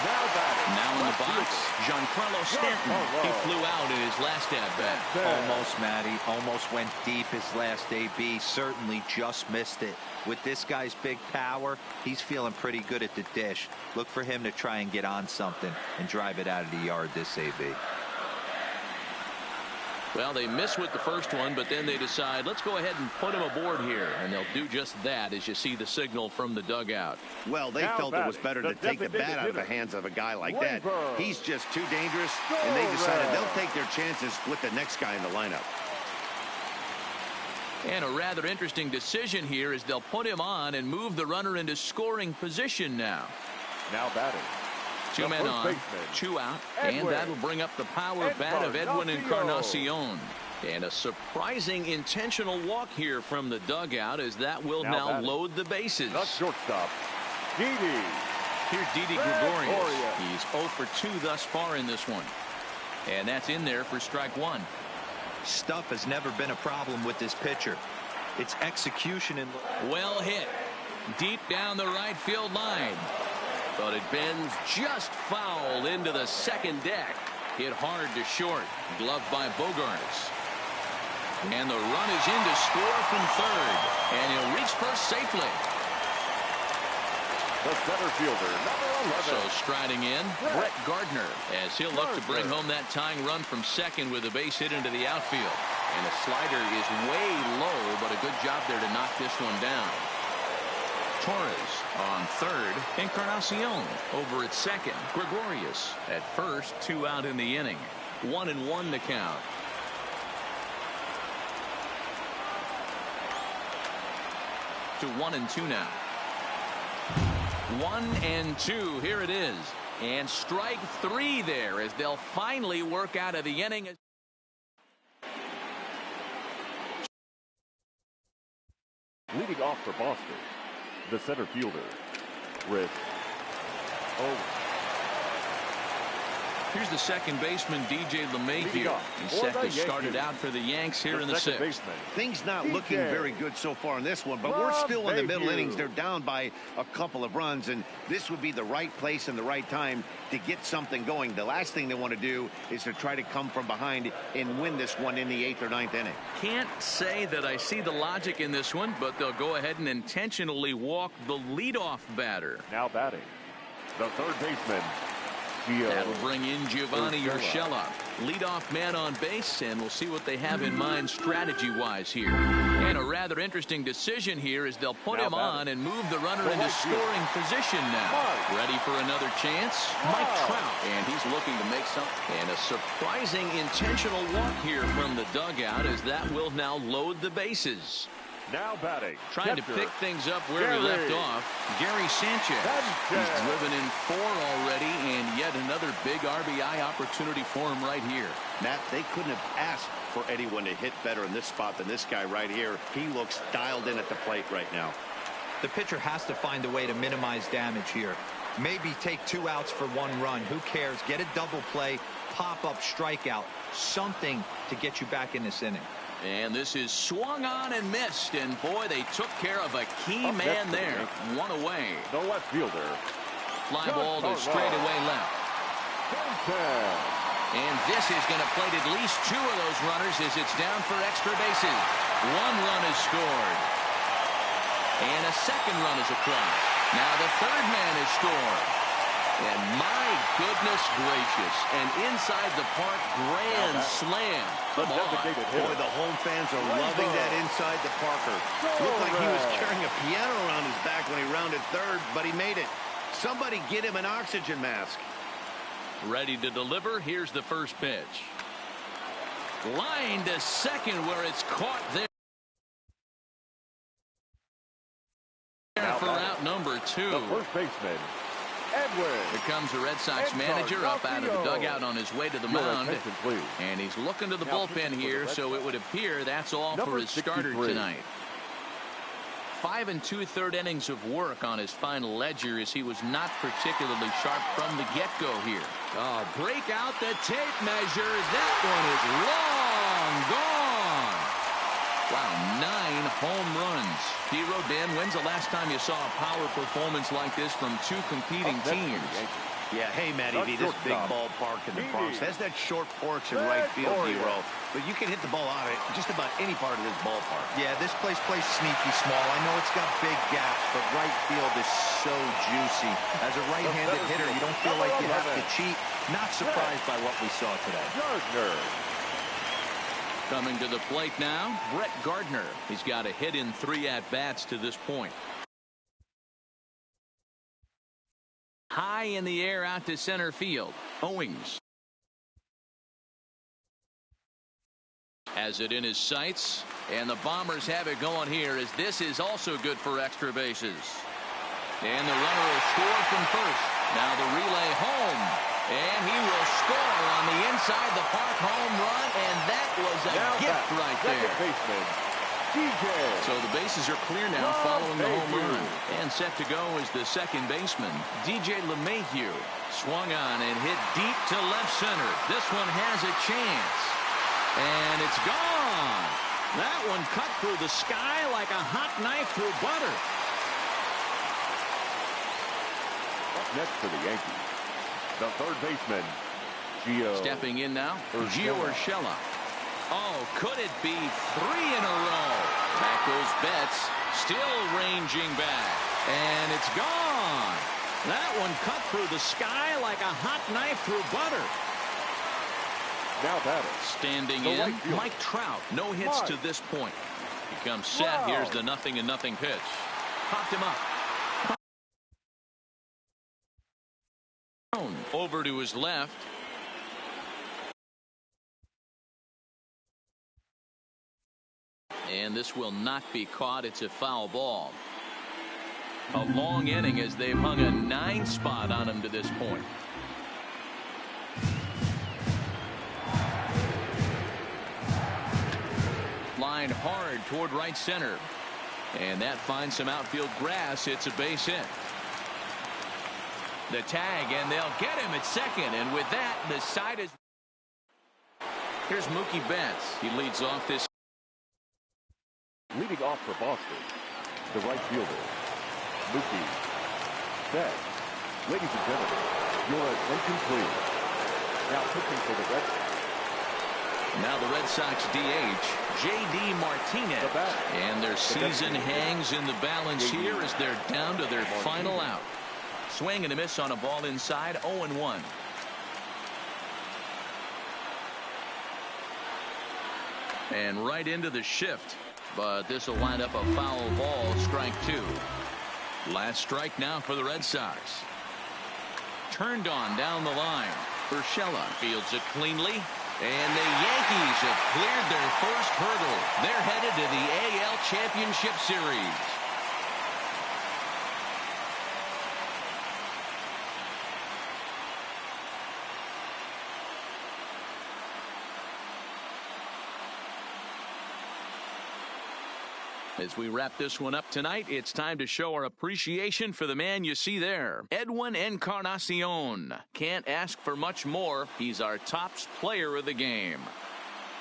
Now in the box, Giancarlo Stanton. He flew out in his last at-bat. Almost, Matty. Almost went deep his last AB. Certainly just missed it. With this guy's big power, he's feeling pretty good at the dish. Look for him to try and get on something and drive it out of the yard this AB. Well, they miss with the first one, but then they decide, let's go ahead and put him aboard here. And they'll do just that as you see the signal from the dugout. Well, they felt it was better to take the bat out of the hands of a guy like that. He's just too dangerous, and they decided they'll take their chances with the next guy in the lineup. And a rather interesting decision here is they'll put him on and move the runner into scoring position now. Now batting. 2 men on, 2 out, and that'll bring up the power bat of Edwin Encarnacion. And a surprising intentional walk here from the dugout as that will now load the bases. The shortstop, Didi. Here's Didi Gregorius. He's 0 for 2 thus far in this one. And that's in there for strike 1. Stuff has never been a problem with this pitcher. It's execution and well hit deep down the right field line. But it bends just foul into the second deck. Hit hard to short. Gloved by Bogarts. And the run is in to score from third. And he'll reach first safely. The center fielder, number 11. So striding in, Brett Gardner, as he'll look to bring home that tying run from second with a base hit into the outfield. And the slider is way low, but a good job there to knock this one down. Torres on third. Encarnacion over at second. Gregorius at first. 2 out in the inning. 1-1 to count. To 1-2 now. 1-2. Here it is. And strike 3 there as they'll finally work out of the inning. Leading off for Boston, the center fielder, Rich Owens. Here's the second baseman, DJ LeMahieu. He's set to start it out for the Yanks here in the 6th. Things not looking very good so far in this one, but we're still in the middle innings. They're down by a couple of runs, and this would be the right place and the right time to get something going. The last thing they want to do is to try to come from behind and win this one in the 8th or 9th inning. Can't say that I see the logic in this one, but they'll go ahead and intentionally walk the leadoff batter. Now batting, the third baseman. That'll bring in Giovanni Urshela. Leadoff man on base, and we'll see what they have in mind strategy-wise here. And a rather interesting decision here is they'll put him on and move the runner into scoring position now. Ready for another chance? Mike Trout, and he's looking to make something. And a surprising intentional walk here from the dugout as that will now load the bases. Now batting. Trying to pick things up where we left off. Gary Sanchez. He's driven in 4 already, and yet another big RBI opportunity for him right here. Matt, they couldn't have asked for anyone to hit better in this spot than this guy right here. He looks dialed in at the plate right now. The pitcher has to find a way to minimize damage here. Maybe take 2 outs for 1 run. Who cares? Get a double play, pop up strikeout, something to get you back in this inning. And this is swung on and missed. And boy, they took care of a key man there. One away. The left fielder. Fly ball to straightaway left. And this is going to plate at least 2 of those runners as it's down for extra bases. 1 run is scored. And a second run is across. Now the third man is scored. And my goodness gracious, an inside the park grand slam. Come on. Boy, the home fans are loving that inside the parker. Looked like he was carrying a piano around his back when he rounded third, but he made it. Somebody get him an oxygen mask. Ready to deliver. Here's the first pitch. Line to second where it's caught there. For out number 2. The first baseman, Edwin. Here comes the Red Sox manager up out of the dugout on his way to the mound. And he's looking to the bullpen here, so it would appear that's all for his starter tonight. 5 2/3 innings of work on his final ledger as he was not particularly sharp from the get-go here. Break out the tape measure. That one is long gone. Wow, 9 home runs. Hero, Dan, when's the last time you saw a power performance like this from 2 competing teams? Yeah, hey, Matty V, this big ballpark in the Bronx has that short porch in right field, Hero. But you can hit the ball out of it just about any part of this ballpark. Yeah, this place plays sneaky small. I know it's got big gaps, but right field is so juicy. As a right-handed hitter, you don't feel like you have to cheat. Not surprised by what we saw today. Coming to the plate now, Brett Gardner. He's got a hit in 3 at-bats to this point. High in the air out to center field. Owings has it in his sights, and the Bombers have it going here as this is also good for extra bases. And the runner will score from first. Now the relay home, and he will score on the inside the park home run, and that was a gift right there. So the bases are clear now following the home run. And set to go is the second baseman, DJ LeMahieu. Swung on and hit deep to left center. This one has a chance. And it's gone. That one cut through the sky like a hot knife through butter. Up next for the Yankees, the third baseman, Gio. Stepping in now, Gio Urshela. Oh, could it be 3 in a row? Back goes Betts, still ranging back. And it's gone. That one cut through the sky like a hot knife through butter. Now batter. Standing in, Mike Trout. No hits to this point. He comes set. Here's the 0-0 pitch. Popped him up. Over to his left. And this will not be caught. It's a foul ball. A long inning as they've hung a 9 spot on him to this point. Line hard toward right center. And that finds some outfield grass. It's a base hit. The tag, and they'll get him at second. And with that, the side is... Here's Mookie Betts. He leads off this. Leading off for Boston, the right fielder, Mookie Betts. Ladies and gentlemen, your attention please. Now pitching for the Red Sox. Now the Red Sox DH, J.D. Martinez. And their season hangs in the balance here as they're down to their final out. Swing and a miss on a ball inside, 0-1. And right into the shift. But this will wind up a foul ball, strike 2. Last strike now for the Red Sox. Turned on down the line. Urshela fields it cleanly. And the Yankees have cleared their first hurdle. They're headed to the AL Championship Series. As we wrap this one up tonight, it's time to show our appreciation for the man you see there, Edwin Encarnacion. Can't ask for much more. He's our tops player of the game.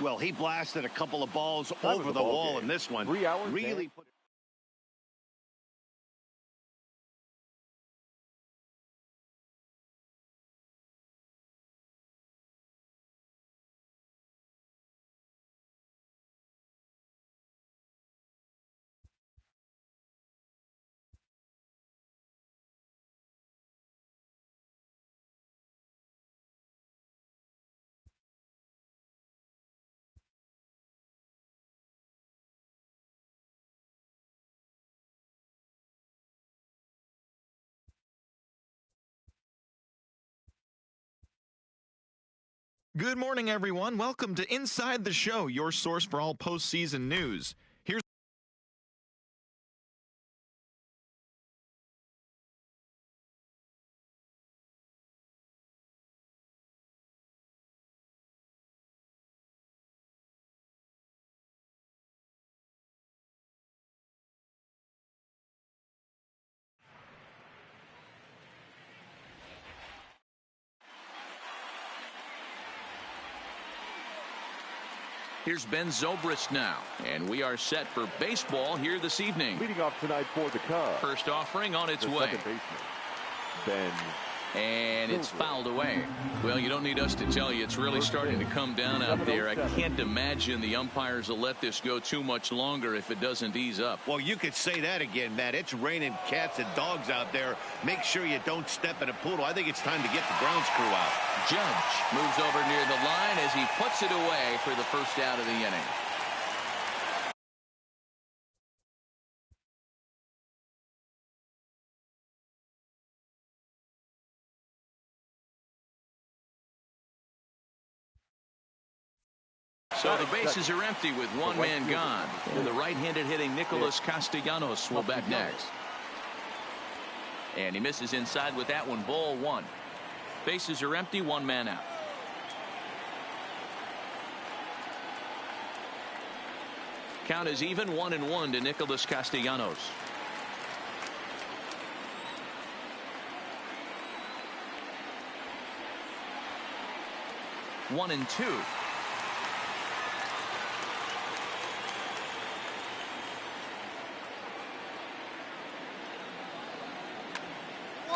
Well, he blasted a couple of balls Time of over the the ball wall game. in this one. 3 hours, Really Dan. put. Good morning, everyone. Welcome to Inside the Show, your source for all postseason news. Here's Ben Zobrist now, and we are set for baseball here this evening. Leading off tonight for the Cubs. First offering on its the way. second baseman, Ben. And it's fouled away. Well, you don't need us to tell you. It's really starting to come down out there. I can't imagine the umpires will let this go too much longer if it doesn't ease up. Well, you could say that again, Matt. It's raining cats and dogs out there. Make sure you don't step in a poodle. I think it's time to get the grounds crew out. Judge moves over near the line as he puts it away for the first out of the inning. So the bases are empty with one man gone. And the right-handed hitting Nicholas Castellanos will bat next. And he misses inside with that one. Ball one. Bases are empty, one man out. Count is even, 1-1 to Nicholas Castellanos. One and two.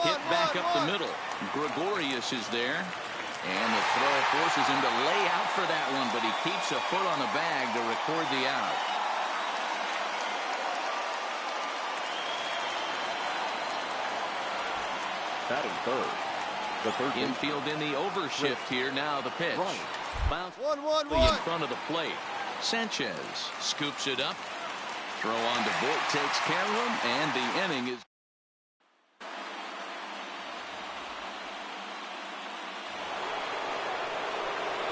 Hit back up the middle. Gregorius is there. And the throw forces him to lay out for that one, but he keeps a foot on the bag to record the out. Batting third. The third Infield in the overshift here. Now the pitch. Bounce 1-1-1 in front of the plate. Sanchez scoops it up. Throw on to Voit takes care of him, and the inning is.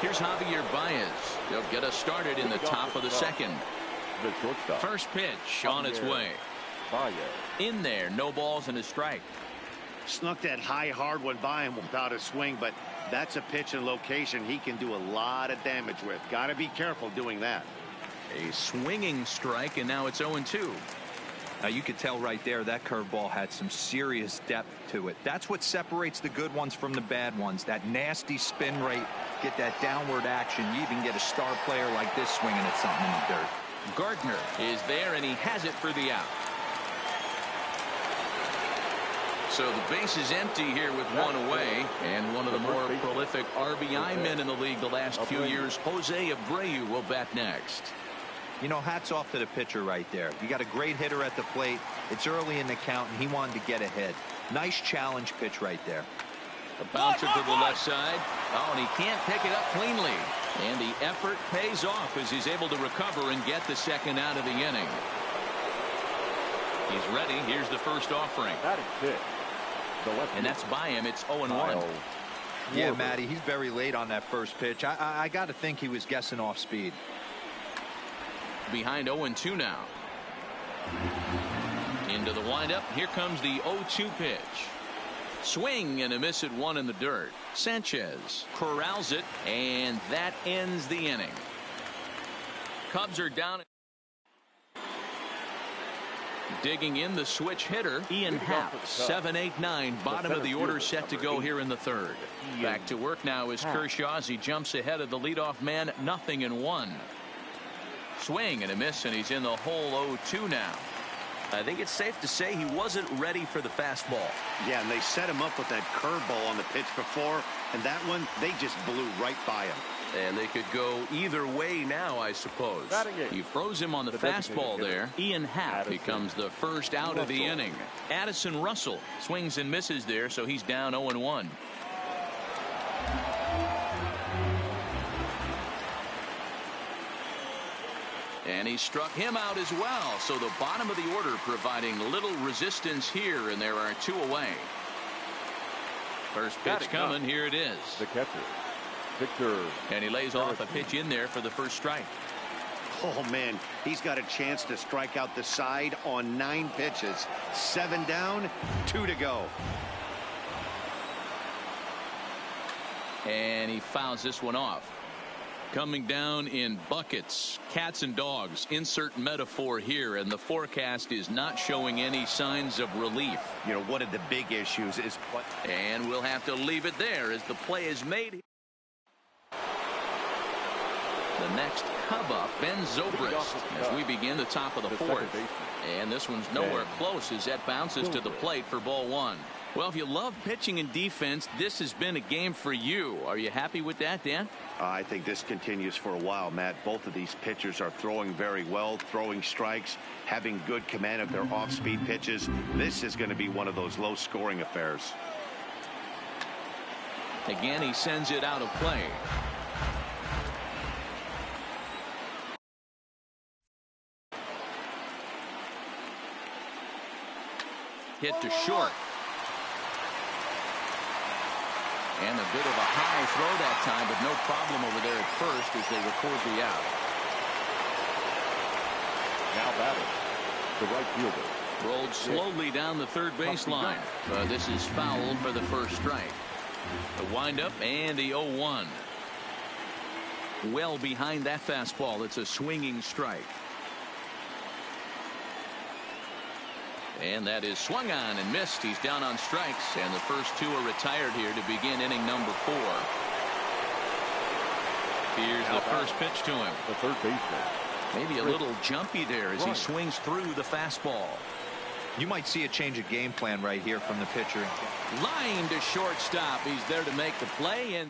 Here's Javier Baez. They'll get us started in the top of the second. The shortstop. First pitch on its way. Baez. In there, no balls and a strike. Snuck that high hard one by him without a swing, but that's a pitch and location he can do a lot of damage with. Got to be careful doing that. A swinging strike, and now it's 0-2. Now you could tell right there that curveball had some serious depth to it. That's what separates the good ones from the bad ones. That nasty spin rate, get that downward action. You even get a star player like this swinging at something in the dirt. Gardner is there, and he has it for the out. So the base is empty here with one away, and one of the more prolific RBI men in the league the last few years, Jose Abreu, will bat next. You know, hats off to the pitcher right there. You got a great hitter at the plate. It's early in the count, and he wanted to get ahead. Nice challenge pitch right there. A bouncer to the left side. Oh, and he can't pick it up cleanly. And the effort pays off as he's able to recover and get the second out of the inning. He's ready. Here's the first offering. That is it. And that's by him. It's 0-1. Yeah, Matty, he's very late on that first pitch. I got to think he was guessing off speed. Behind 0-2 now. Into the windup. Here comes the 0-2 pitch. Swing and a miss at one in the dirt. Sanchez corrals it, and that ends the inning. Cubs are down. Digging in the switch hitter, Ian Happ. 7-8-9, bottom of the order set to go here in the third. Back to work now is Kershaw as he jumps ahead of the leadoff man, 0-1. Swing and a miss, and he's in the hole 0-2 now. I think it's safe to say he wasn't ready for the fastball. Yeah, and they set him up with that curveball on the pitch before, and that one, they just blew right by him. And they could go either way now, I suppose. He froze him on the fastball there. Ian Happ becomes the first out of the inning. Addison Russell swings and misses there, so he's down 0-1. And he struck him out as well. So the bottom of the order providing little resistance here, and there are 2 away. First pitch coming. Here it is. The catcher, Victor. And he lays off a pitch in there for the first strike. Oh, man, he's got a chance to strike out the side on 9 pitches. 7 down, 2 to go. And he fouls this one off. Coming down in buckets, cats and dogs, insert metaphor here, and the forecast is not showing any signs of relief. You know, one of the big issues is play. And we'll have to leave it there as the play is made. The next Cub up, Ben Zobrist, as we begin the top of the fourth. And this one's nowhere close as that bounces to the plate for ball 1. Well, if you love pitching and defense, this has been a game for you. Are you happy with that, Dan? I think this continues for a while, Matt. Both of these pitchers are throwing very well, throwing strikes, having good command of their off-speed pitches. This is going to be one of those low-scoring affairs. Again, he sends it out of play. Hit to short. And a bit of a high throw that time, but no problem over there at first as they record the out. Now batting, the right fielder. Rolled slowly down the third baseline. This is foul for the first strike. The windup and the 0-1. Well behind that fastball. It's a swinging strike. And that is swung on and missed. He's down on strikes, and the first 2 are retired here to begin inning number 4. Here's the first pitch to him. The third baseman. Maybe a little jumpy there as he swings through the fastball. You might see a change of game plan right here from the pitcher. Line to shortstop. He's there to make the play. And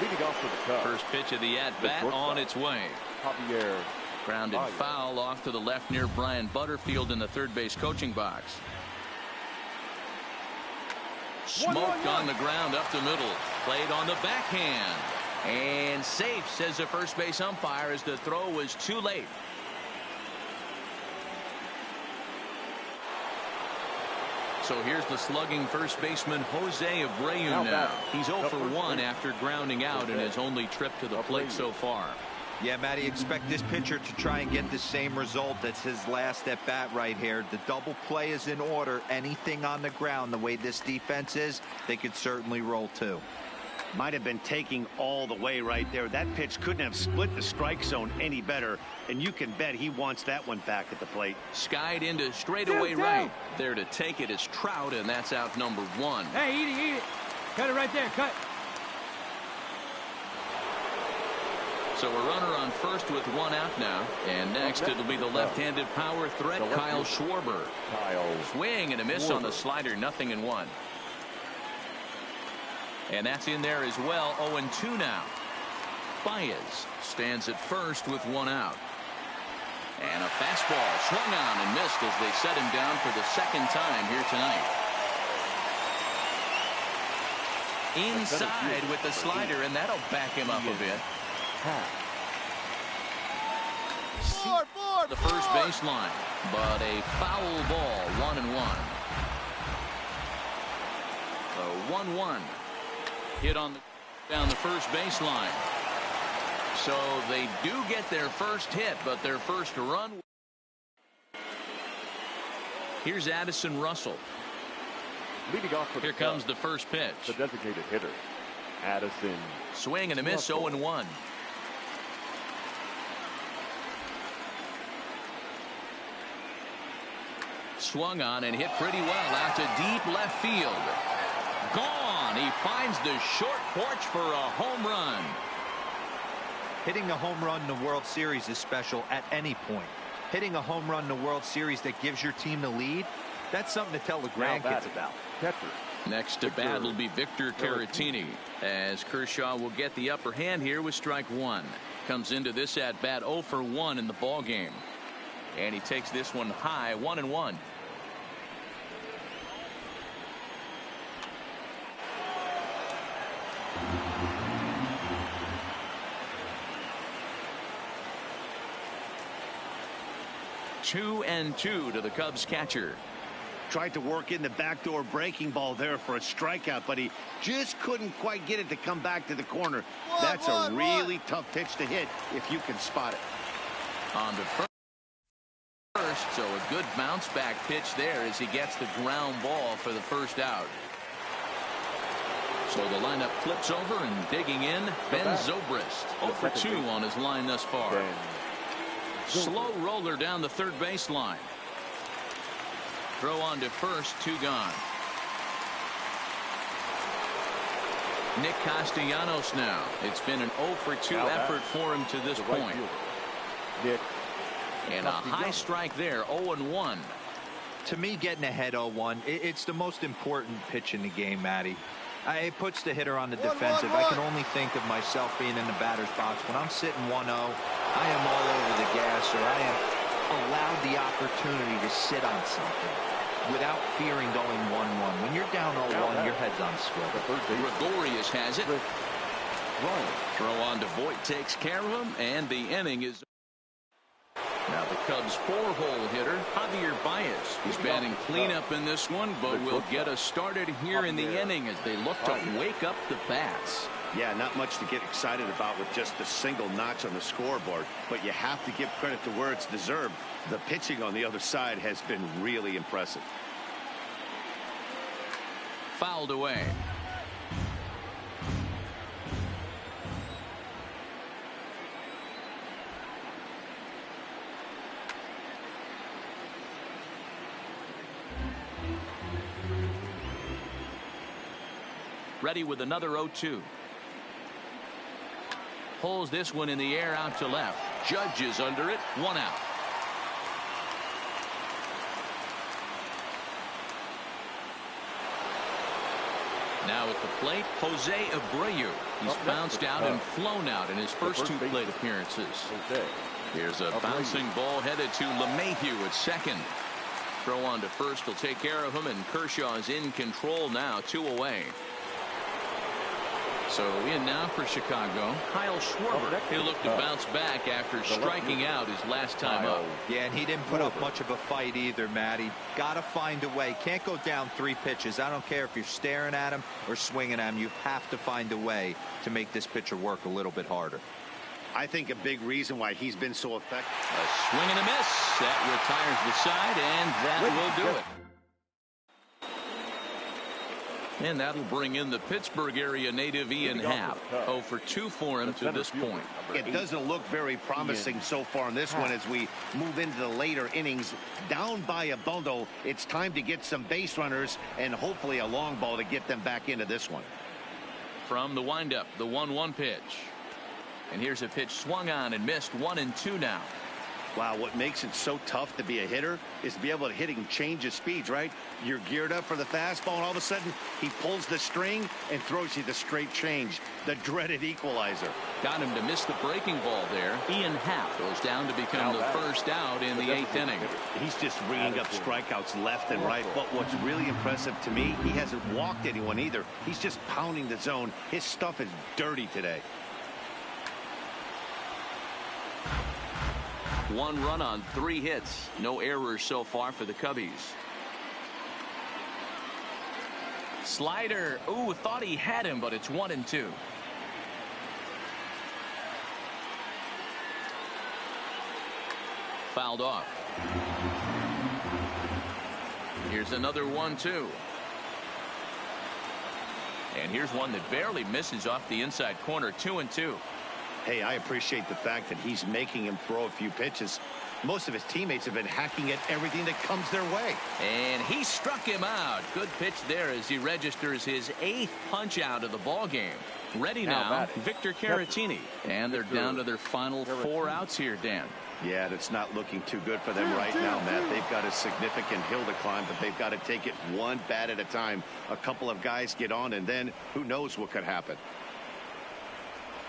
Leading off for the Cubs. first pitch of the at-bat on its way. Javier. Grounded foul off to the left near Brian Butterfield in the third base coaching box. Smoked on the ground up the middle. Played on the backhand. And safe, says the first base umpire, as the throw was too late. So here's the slugging first baseman Jose Abreu now. He's 0 for 1 after grounding out in his only trip to the plate so far. Yeah, Matty, expect this pitcher to try and get the same result. That's his last at bat right here. The double play is in order. Anything on the ground, the way this defense is, they could certainly roll too. Might have been taking all the way right there. That pitch couldn't have split the strike zone any better, and you can bet he wants that one back at the plate. Skied into straightaway right. There to take it is Trout, and that's out number 1. Hey, eat it. Cut it right there. Cut. So a runner on first with 1 out now. And next it'll be the left-handed power threat, Kyle Schwarber. Swing and a miss on the slider, 0-1. And that's in there as well, 0-2 now. Baez stands at first with 1 out. And a fastball swung on and missed as they set him down for the second time here tonight. Inside with the slider, and that'll back him up a bit. The first baseline, but a foul ball, 1-1. So 1-1 hit on down the first baseline. So they do get their first hit, but their first run. Here's Addison Russell. Leading off for Here comes the first pitch. The designated hitter, Addison. Swing and a miss, 0-1. Swung on and hit pretty well out to deep left field. Gone. He finds the short porch for a home run. Hitting a home run in the World Series is special at any point. Hitting a home run in the World Series that gives your team the lead, that's something to tell the grandkids about. Catcher. Next to bat will be Victor Caratini, as Kershaw will get the upper hand here with strike one. Comes into this at bat 0 for 1 in the ball game, and he takes this one high, 1-1. Two and two to the Cubs catcher. Tried to work in the backdoor breaking ball there for a strikeout, but he just couldn't quite get it to come back to the corner. That's a really tough pitch to hit if you can spot it. On to first, so a good bounce back pitch there as he gets the ground ball for the first out. So the lineup flips over and digging in, Ben Zobrist. 0 for 2 on his line thus far. Slow roller down the third baseline. Throw on to first, 2 gone. Nick Castellanos now. It's been an 0 for 2 effort for him to this point. Nick. And a high strike there, 0-1. To me, getting ahead 0-1, it's the most important pitch in the game, Matty. It puts the hitter on the defensive. I can only think of myself being in the batter's box. When I'm sitting 1-0, I am all over the gas, or I am allowed the opportunity to sit on something without fearing going 1-1. When you're down 0-1, your head's on swivel. Gregorius has it. Throw on to Voit takes care of him, and the inning is. Now the Cubs 4-hole hitter, Javier Baez. He's batting cleanup in this one, but will get us started here in the inning as they look to wake up the bats. Yeah, not much to get excited about with just a single notch on the scoreboard, but you have to give credit to where it's deserved. The pitching on the other side has been really impressive. Fouled away. Ready with another 0-2. Pulls this one in the air out to left. Judge is under it. 1 out. Now at the plate, Jose Abreu. He's bounced out and flown out in his first 2 plate appearances. Here's a bouncing ball headed to LeMahieu at second. Throw on to first will take care of him, and Kershaw is in control now, 2 away. So in now for Chicago, Kyle Schwarber. He'll look to bounce back after striking out his last time up. Yeah, and he didn't put up much of a fight either, Matty. Got to find a way. Can't go down 3 pitches. I don't care if you're staring at him or swinging at him. You have to find a way to make this pitcher work a little bit harder. I think a big reason why he's been so effective. A swing and a miss. That retires the side, and that will do it. And that'll bring in the Pittsburgh area native Ian Happ. 0 for 2 for him to this point. It doesn't look very promising so far in this one as we move into the later innings. Down by a bundle, it's time to get some base runners and hopefully a long ball to get them back into this one. From the windup, the 1-1 pitch. And here's a pitch swung on and missed. 1-2 now. Wow, what makes it so tough to be a hitter is to be able to hit and change his speeds, right? You're geared up for the fastball, and all of a sudden, he pulls the string and throws you the straight change, the dreaded equalizer. Got him to miss the breaking ball there. Ian Happ goes down to become the first out in the 8th inning. He's just ringing up strikeouts left and right, but what's really impressive to me, he hasn't walked anyone either. He's just pounding the zone. His stuff is dirty today. 1 run on 3 hits. No errors so far for the Cubbies. Slider. Ooh, thought he had him, but it's 1-2. Fouled off. Here's another 1-2. And here's one that barely misses off the inside corner. 2-2. Hey, I appreciate the fact that he's making him throw a few pitches. Most of his teammates have been hacking at everything that comes their way. And he struck him out. Good pitch there as he registers his 8th punch out of the ball game. Ready now, Victor Caratini. And they're down to their final 4 outs here, Dan. Yeah, that's not looking too good for them right now, Matt. They've got a significant hill to climb, but they've got to take it one bat at a time. A couple of guys get on, and then who knows what could happen.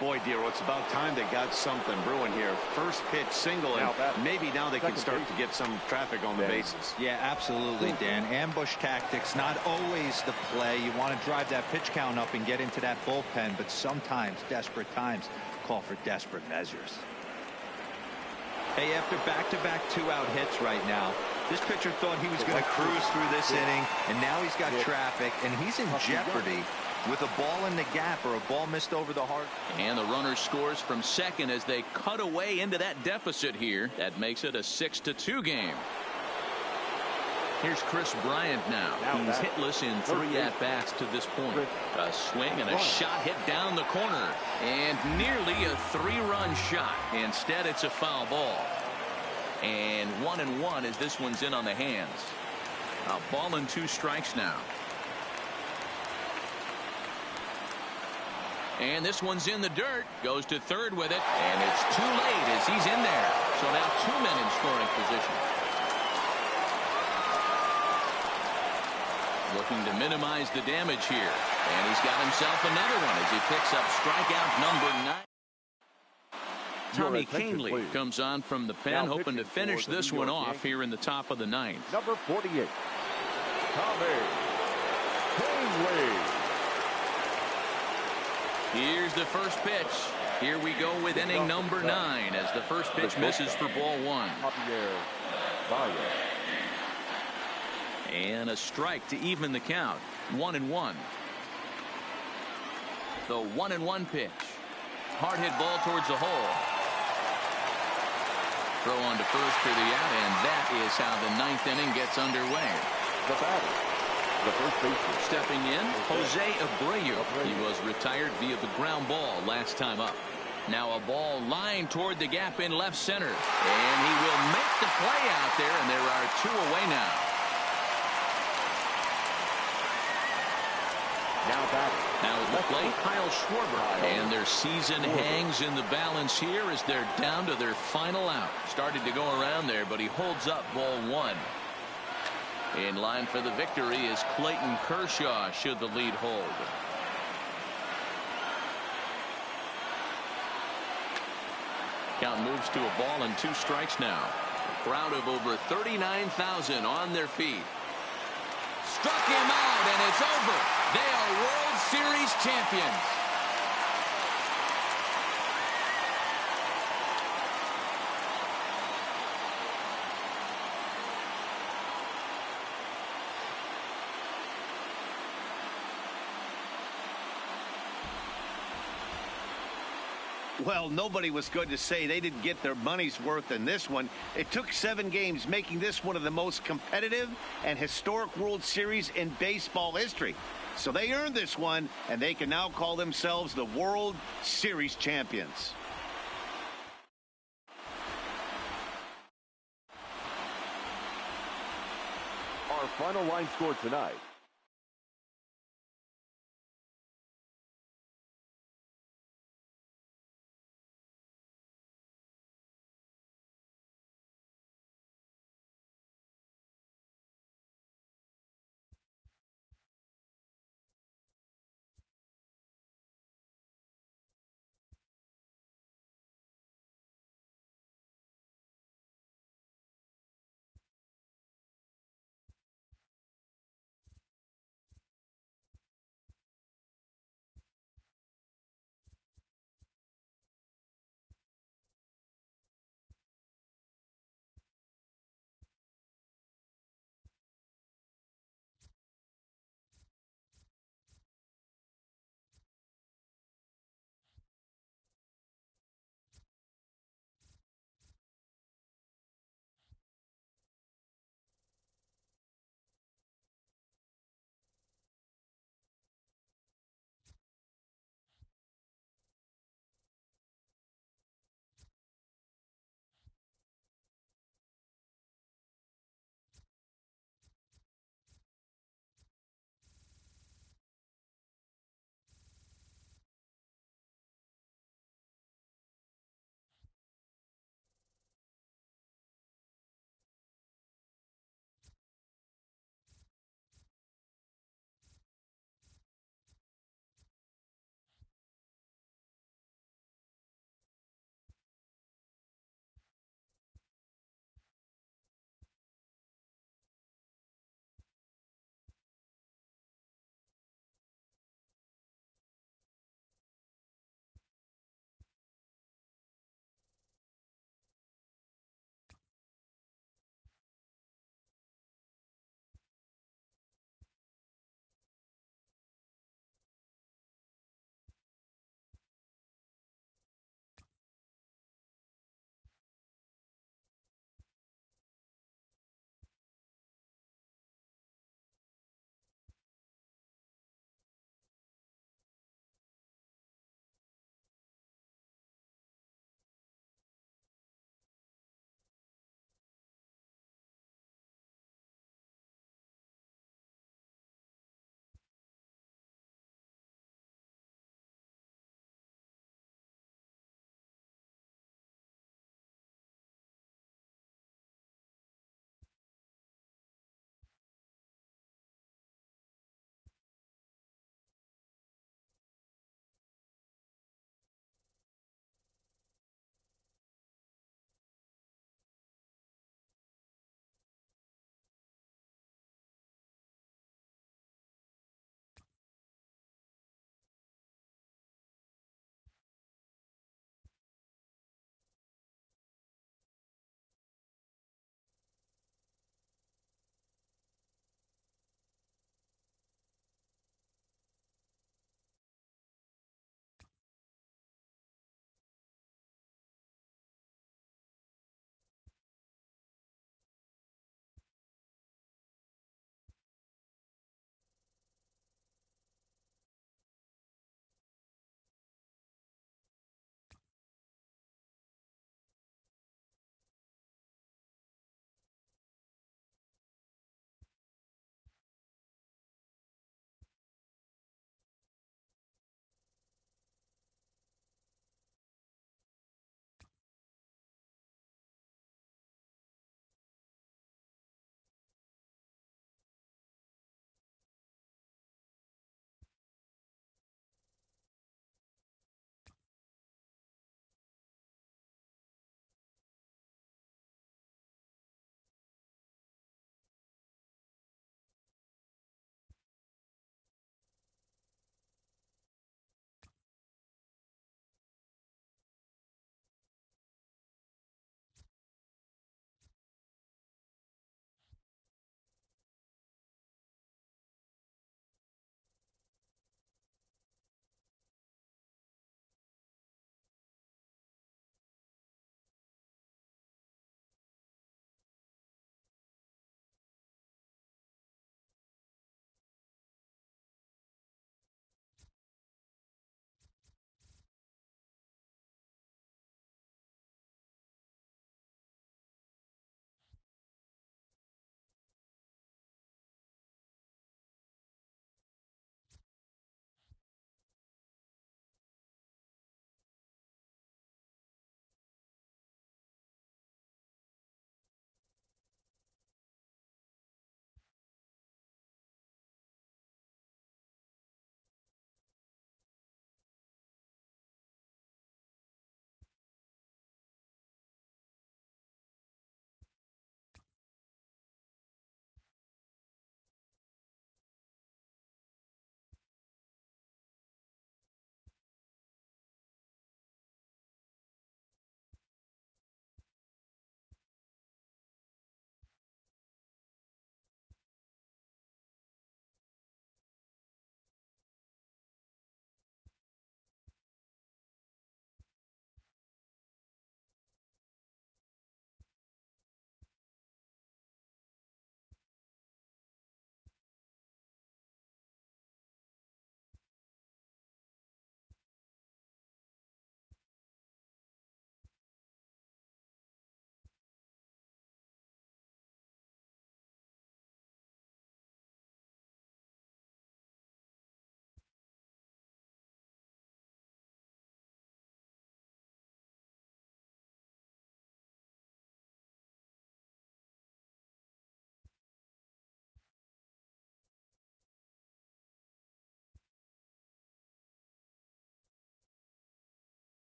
Boy, Dero, it's about time they got something brewing here. First pitch single, and maybe now they can start to get some traffic on the bases. Yeah, absolutely, Dan. Ambush tactics, not always the play. You want to drive that pitch count up and get into that bullpen, but sometimes desperate times call for desperate measures. Hey, after back-to-back 2-out hits right now, this pitcher thought he was going to cruise through this inning, and now he's got traffic, and he's in jeopardy with a ball in the gap or a ball missed over the heart. And the runner scores from second as they cut away into that deficit here. That makes it a 6-2 game. Here's Chris Bryant now. He's hitless in 3 at-bats to this point. A swing and a shot hit down the corner. And nearly a 3-run shot. Instead, it's a foul ball. And 1-1 as this one's in on the hands. A ball and 2 strikes now. And this one's in the dirt. Goes to third with it. And it's too late as he's in there. So now 2 men in scoring position. Looking to minimize the damage here. And he's got himself another one as he picks up strikeout number 9. Tommy Canely comes on from the pen, hoping to finish this one off here in the top of the 9th. Number 48, Tommy Canely. Here's the first pitch. Here we go with inning number 9 as the first pitch misses for ball 1. And a strike to even the count. 1-1. The 1-1 pitch. Hard hit ball towards the hole. Throw on to first for the out, and that is how the 9th inning gets underway. The batter, the first baseman. Stepping in, Jose Abreu. He was retired via the ground ball last time up. Now a ball lined toward the gap in left center. And he will make the play out there, and there are 2 away now. Now at the plate, Kyle Schwarber. And their season hangs in the balance here as they're down to their final out. Started to go around there, but he holds up ball 1. In line for the victory is Clayton Kershaw should the lead hold. Count moves to a ball and 2 strikes now. A crowd of over 39,000 on their feet. Struck him out, and it's over. They are World Series champions. Well, nobody was going to say they didn't get their money's worth in this one. It took 7 games, making this one of the most competitive and historic World Series in baseball history. So they earned this one, and they can now call themselves the World Series champions. Our final line score tonight.